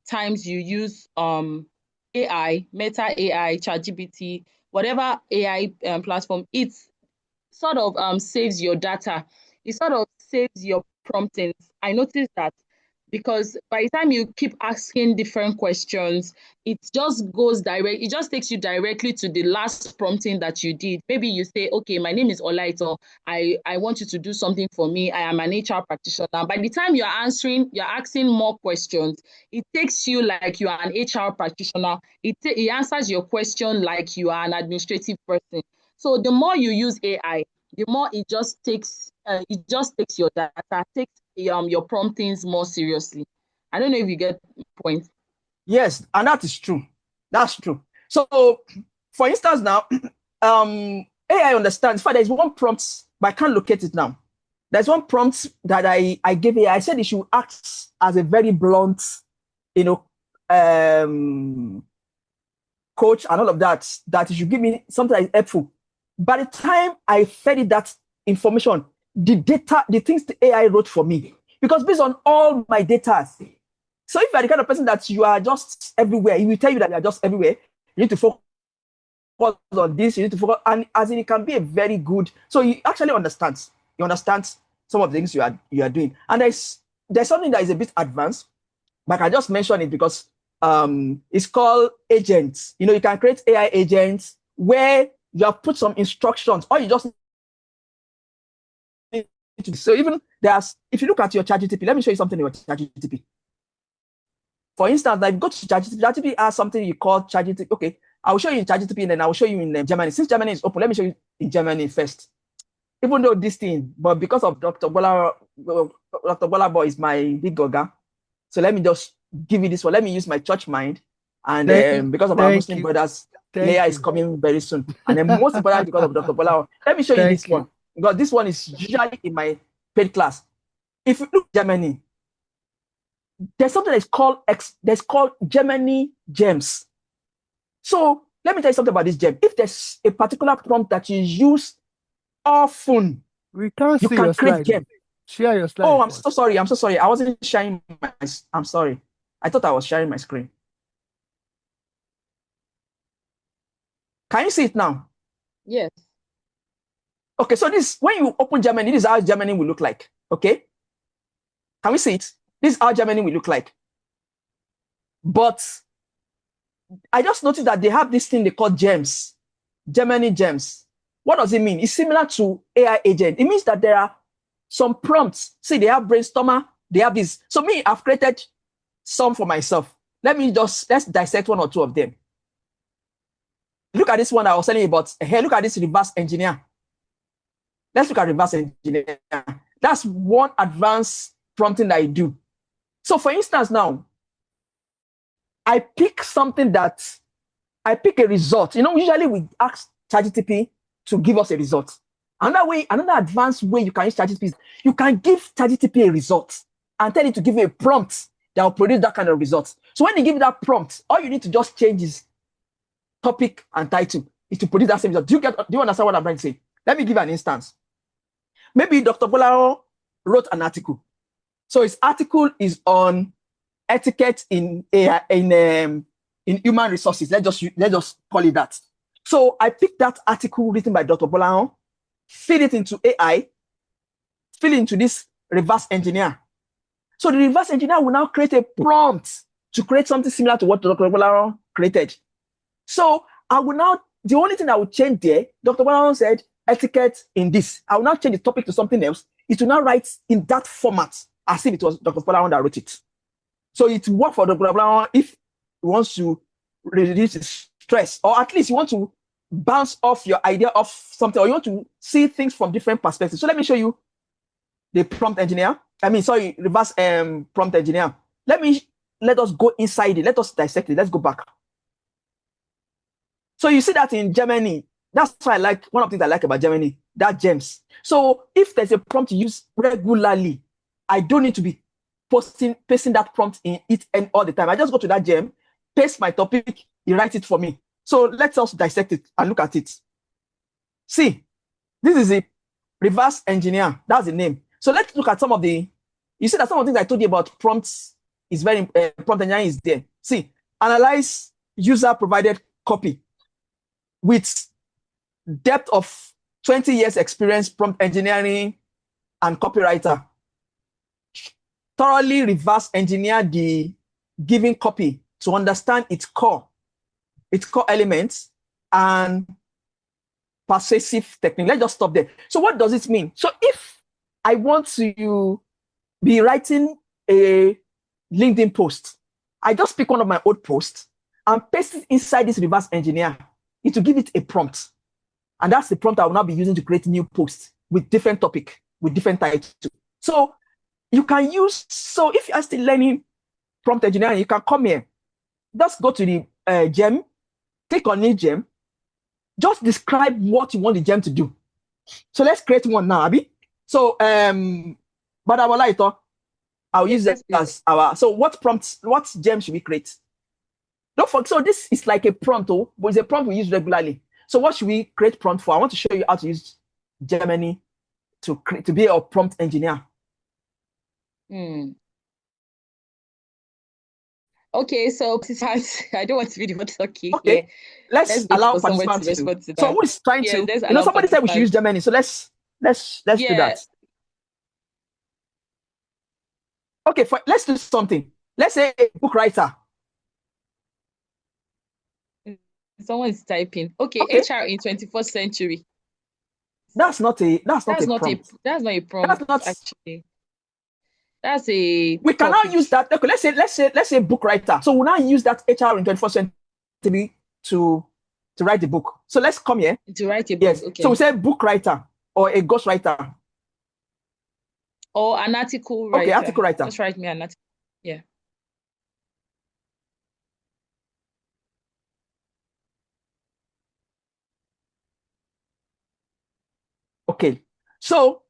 times you use AI, Meta AI, ChatGPT, whatever AI platform, it sort of saves your data. It sort of saves your promptings. I noticed that because by the time you keep asking different questions, it just goes direct. It just takes you directly to the last prompting that you did. Maybe you say, okay, my name is Olaito. I want you to do something for me. I am an HR practitioner. By the time you're asking more questions, it takes you like you are an HR practitioner. It answers your question like you are an administrative person. So the more you use AI, the more it just takes your data, takes your promptings more seriously. I don't know if you get the point. Yes, and that is true. That's true. So, for instance, now, AI understands. In fact, there's one prompt, but I can't locate it now. There's one prompt that I gave AI. I said it should act as a very blunt, coach and all of that. That it should give me something that is helpful. By the time I fed it that information, the data, the things the AI wrote for me, because based on all my data. So if you're the kind of person that you are just everywhere, he will tell you that you are just everywhere. You need to focus on this, you need to focus, and as in it can be a very good, so he actually understands. He understands some of the things you are doing. And there's something that is a bit advanced, but I just mention it because it's called agents. You can create AI agents where you have put some instructions, or you just need to. So even if you look at your ChatGPT, let me show you something in your ChatGPT. For instance, if you go to ChatGPT, ChatGPT has something you call ChatGPT. Okay, I will show you in ChatGPT and then I will show you in Germany. Since Germany is open, let me show you in Germany first. Even though this thing, but because of Dr. Bolabo is my big goga, so let me just give you this one. Let me use my church mind, and because of our Muslim brothers, Leia is coming very soon, and then most important because of Dr. Bolabo. Let me show you this one, because this one is usually in my paid class. If you look at Germany, there's something that's called Gemini Gems. So let me tell you something about this gem. If there's a particular prompt that you use often, we can't you see can your create slide. gem. Share your slide. Oh, I'm so sorry. I wasn't sharing I'm sorry. I thought I was sharing my screen. Can you see it now? Yes. Okay, so when you open Germany, this is how Germany will look like. Okay. Can we see it? This is how Germany will look like. But I just noticed that they have this thing they call gems. Gemini gems. What does it mean? It's similar to AI agent. It means that there are some prompts. See, they have brainstormer, they have this. So me, I've created some for myself. Let's dissect one or two of them. Look at this one I was telling you about. Here, look at this reverse engineer. Let's look at reverse engineer. That's one advanced prompting that I do. So for instance, now, I pick a result. Usually we ask ChatGPT to give us a result. Another advanced way you can use ChatGPT is you can give ChatGPT a result and tell it to give you a prompt that will produce that kind of result. So when you give it that prompt, all you need to just change is topic and title is to produce that same result. Do you understand what I'm trying to say? Let me give an instance. Maybe Dr. Bolaro wrote an article. So his article is on etiquette in human resources. Let's just call it that. So I picked that article written by Dr. Bolaro, feed it into AI, fill it into this reverse engineer. So the reverse engineer will now create a prompt to create something similar to what Dr. Bolaro created. So the only thing I would change there, Dr. Bolaro said etiquette in this. I will now change the topic to something else. It will now write in that format as if it was Dr. Bolaro that wrote it. So it works for Dr. Bolaro if he wants to reduce his stress, or at least you want to bounce off your idea of something, or you want to see things from different perspectives. So let me show you the prompt engineer. Reverse prompt engineer. Let us go inside it. Let us dissect it. Let's go back. So you see that in Germany, that's why one of the things I like about Germany, that gems. So if there's a prompt to use regularly, I don't need to be pasting that prompt in it and all the time. I just go to that gem, paste my topic, he writes it for me. So let's also dissect it and look at it. See, this is a reverse engineer. That's the name. So let's look at you see that some of the things I told you about prompts is prompt engineering is there. See, analyze user provided copy with depth of 20 years experience, prompt engineering and copywriter. thoroughly reverse engineer the given copy to understand its core elements and persuasive technique. Let's just stop there. So what does it mean? So if I want to be writing a LinkedIn post, I just pick one of my old posts and paste it inside this reverse engineer. It will give it a prompt. And that's the prompt I will now be using to create new posts with different topic, with different titles. So you can use, so if you are still learning prompt engineering, you can come here. Just go to the gem, click on new gem, just describe what you want the gem to do. So let's create one now, Abby. So, but I will like to, I'll use that as our, so what gem should we create? Don't forget, so this is like a prompt, but it's a prompt we use regularly. So what should we create prompt for? I want to show you how to use Gemini to be a prompt engineer. Okay, so I don't want to be the one talking. Okay, here. let's allow participants to. So who is trying to? Somebody said we should use Gemini. So let's do that. Okay, let's do something. Let's say a book writer. Someone is typing. Okay, HR in 21st century. That's not a prompt. That's not a prompt. Actually. That's a. We cannot use that. Okay, let's say book writer. So we'll now use that HR in 21st century to write the book. So let's come here. To write a book. Yes. Okay. So we say book writer or a ghost writer. Or an article writer. Okay, article writer. Just write me an article. Yeah. Okay. So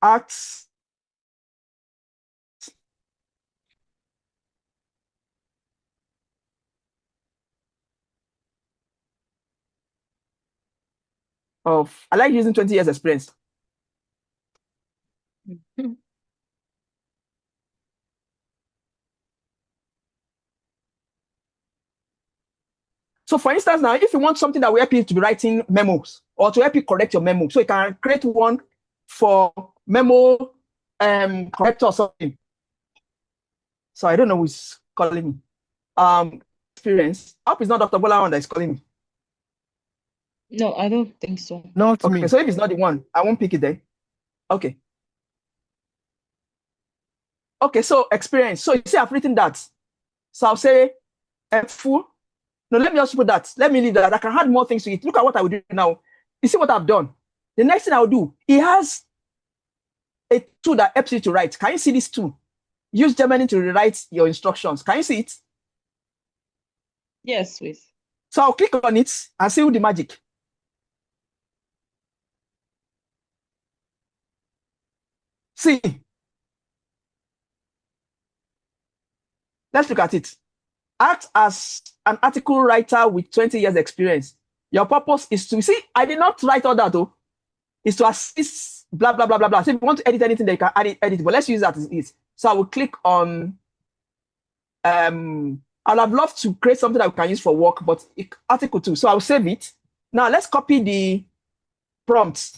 acts of, I like using 20 years experience. So for instance, now, if you want something that will help you to be writing memos or to help you correct your memo, so you can create one for memo corrector or something. So I don't know who's calling me. Experience. I hope it's not Dr. Bola that is calling me. No, I don't think so. Not okay, me. So if it's not the one, I won't pick it then. Okay. Okay, so experience. So you see, I've written that. So I'll say full. No, let me just put that. Let me leave that. I can add more things to it. Look at what I will do now. You see what I've done? The next thing I'll do, it has a tool that helps you to write. Can you see this tool? Use Gemini to rewrite your instructions. Can you see it? Yes, please. So I'll click on it and see the magic. See. Let's look at it. Act as an article writer with 20 years experience. Your purpose is to see, I did not write all that though. It's to assist blah, blah, blah, blah, blah. So if you want to edit anything, they can edit, but let's use that as is. So I will click on, I'd have loved to create something that we can use for work, but article 2. So I'll save it. Now let's copy the prompt.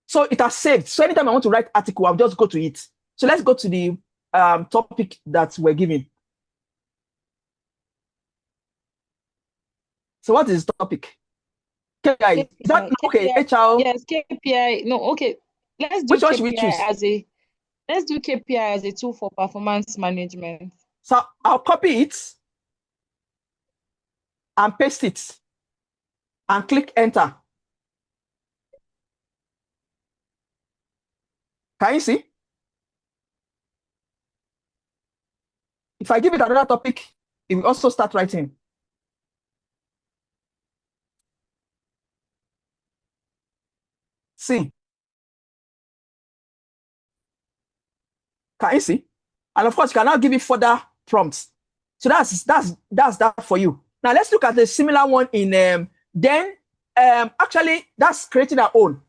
So it has saved. So anytime I want to write article, I'll just go to it. So let's go to the topic that we're given. So what is the topic? KPI. Is that okay? HR. Yes, KPI. No, okay. Let's do KPI let's do KPI as a tool for performance management. So I'll copy it and paste it and click enter. Can you see? If I give it another topic, it will also start writing. See. Can you see? And of course, you can now give it further prompts. So that's that for you. Now let's look at the similar one in actually that's creating our own.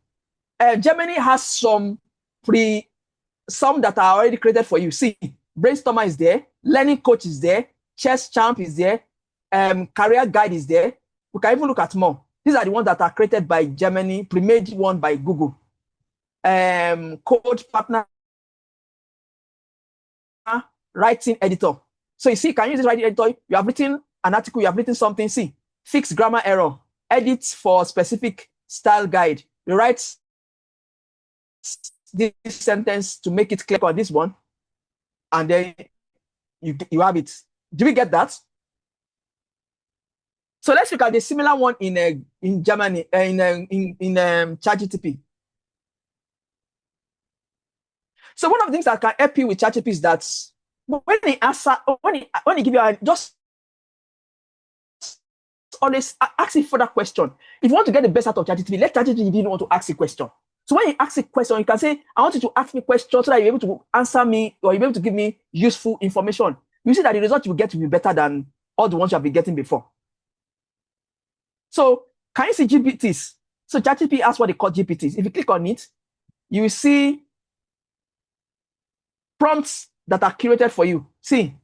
Gemini has some that are already created for you. See, Brainstormer is there, Learning Coach is there, Chess Champ is there, Career Guide is there. We can even look at more. These are the ones that are created by Gemini, pre-made one by Google. code partner writing editor. So you see, you can use this writing editor. You have written an article, you have written something. See, fix grammar error, edit for specific style guide. You write this sentence to make it clear on this one, and then you have it. Do we get that? So let's look at the similar one in Germany, in ChatGPT. So one of the things that can help you with ChatGPT is that when he give you just always ask a further question. If you want to get the best out of ChatGPT, let ChatGPT even want to ask a question. So when you ask a question, you can say, I want you to ask me a question so that you're able to answer me or you're able to give me useful information. You see that the result you get will be better than all the ones you have been getting before. So can you see GPTs? So ChatGPT asks what they call GPTs. If you click on it, you will see prompts that are curated for you. See.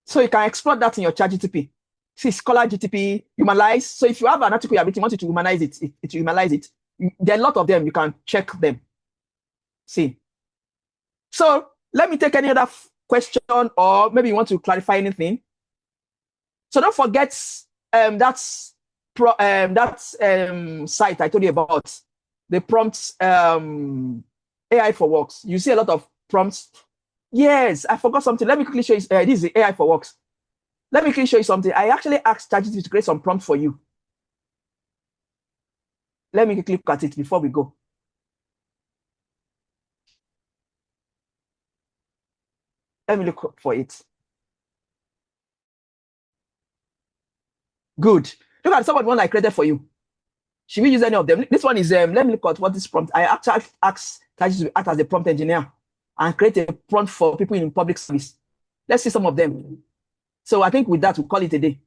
So you can explore that in your ChatGPT. See, Scholar GTP, humanize. So if you have an article you have written, you want it to humanize it, it will humanize it. There are a lot of them. You can check them. See. So let me take any other question, or maybe you want to clarify anything. So don't forget that site I told you about, the prompts AI for Works. You see a lot of prompts. Yes, I forgot something. Let me quickly show you. This is the AI for Works. Let me quickly show you something. I actually asked ChatGPT to create some prompts for you. Let me quickly look at it before we go. Let me look for it. Good. Look at some of the one I created for you. Should we use any of them? This one is, let me look at what this prompt. I actually asked ChatGPT to act as a prompt engineer and create a prompt for people in public service. Let's see some of them. So I think with that, we'll call it a day.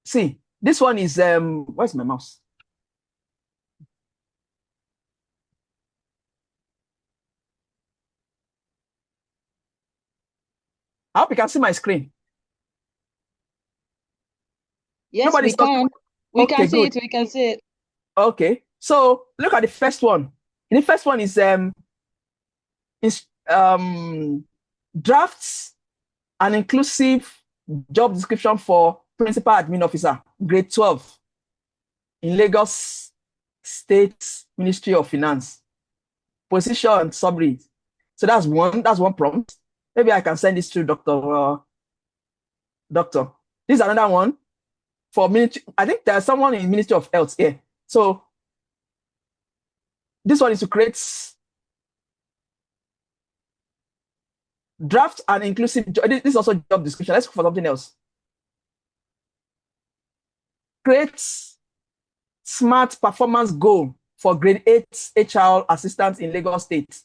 See, this one is, where's my mouse? I hope you can see my screen. Yes, Nobody's we can. We Okay, can see good. it. We can see it. Okay, so look at the first one. The first one is drafts an inclusive job description for principal admin officer, grade 12 in Lagos State Ministry of Finance. Position summary. So that's one prompt. Maybe I can send this to Doctor. This is another one for military. I think there's someone in Ministry of Health here. So this one is to create draft and inclusive. This is also job description. Let's go for something else. Create smart performance goal for grade 8 HR assistants in Lagos State.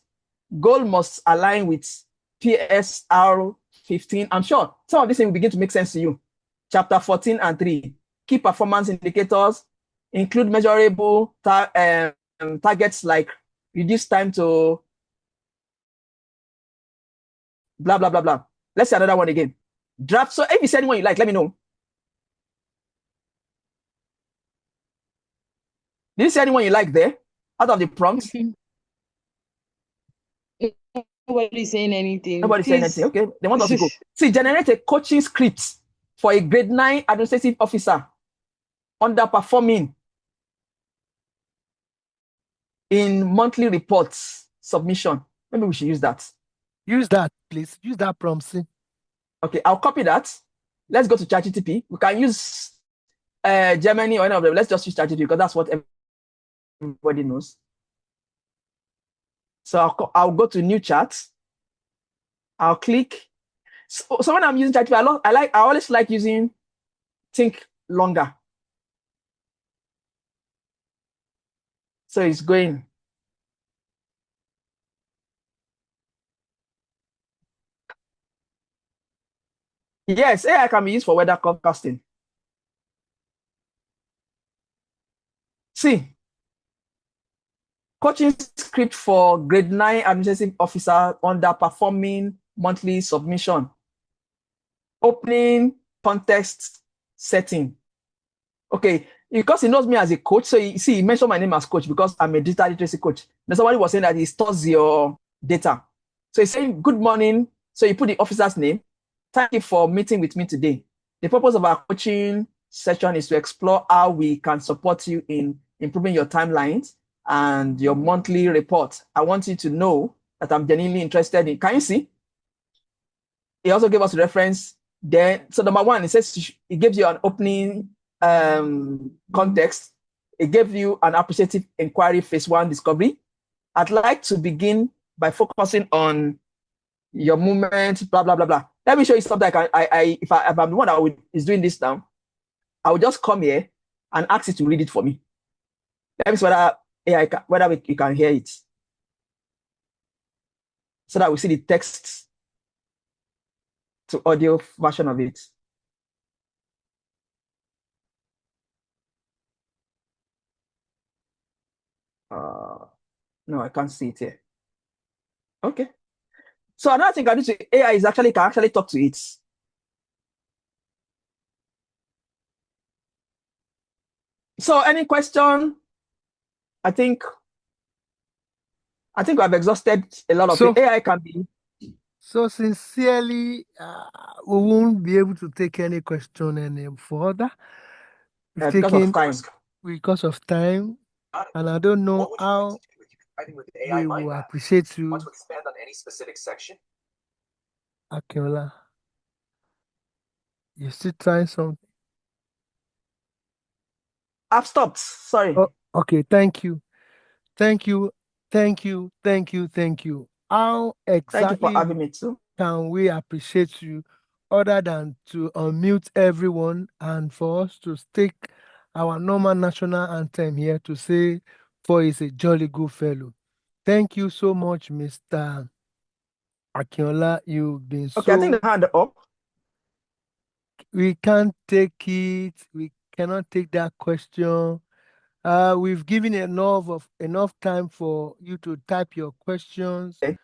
Goal must align with PSR 15. I'm sure some of these things will begin to make sense to you. Chapter 14 and 3. Key performance indicators include measurable targets like reduce time to blah, blah, blah, blah. Let's see another one again. Draft. So if you see anyone you like, let me know. Did you see anyone you like there out of the prompts? Nobody's saying anything. Nobody's saying anything. Okay, they want us to go. See, generate a coaching script for a grade 9 administrative officer underperforming in monthly reports submission. Maybe we should use that. Use that, please. Use that prompt. See? Okay, I'll copy that. Let's go to ChatGPT. We can use Gemini or any of them. Let's just use ChatGPT because that's what everybody knows. So I'll go to new chat. I'll click. So when I'm using ChatGPT, I always like using think longer. So it's going. Yes, AI can be used for weather forecasting. See, coaching script for grade 9 administrative officer underperforming monthly submission. Opening context setting. Okay, because he knows me as a coach. So he mentioned my name as coach because I'm a digital literacy coach. Then somebody was saying that he stores your data. So he's saying, good morning. So you put the officer's name. Thank you for meeting with me today. The purpose of our coaching session is to explore how we can support you in improving your timelines and your monthly report. I want you to know that I'm genuinely interested in. Can you see? He also gave us a reference. Then, so number one, it says it gives you an opening context. It gave you an appreciative inquiry phase one discovery. I'd like to begin by focusing on your movement, blah, blah, blah, blah. Let me show you something. If I'm the one that is doing this now, I will just come here and ask it to read it for me. Let me see whether you can hear it. So that we see the text to audio version of it. No, I can't see it here. Okay. So another thing I do to AI is can actually talk to it. So any question? I think I've exhausted a lot of it. AI can be. So sincerely, we won't be able to take any question any further. Because of time, and I don't know how we will appreciate you. Want to expand on any specific section? Akinola, you still trying something? I've stopped. Sorry. Oh, okay, thank you. Thank you. Thank you. Thank you. Thank you. How exactly Thank you for having me too. Can we appreciate you other than to unmute everyone and for us to take our normal national anthem here to say, for is a jolly good fellow. Thank you so much, Mr. Akinola. You've been okay, I think the hand up. We can't take it. We cannot take that question. We've given enough time for you to type your questions. Okay.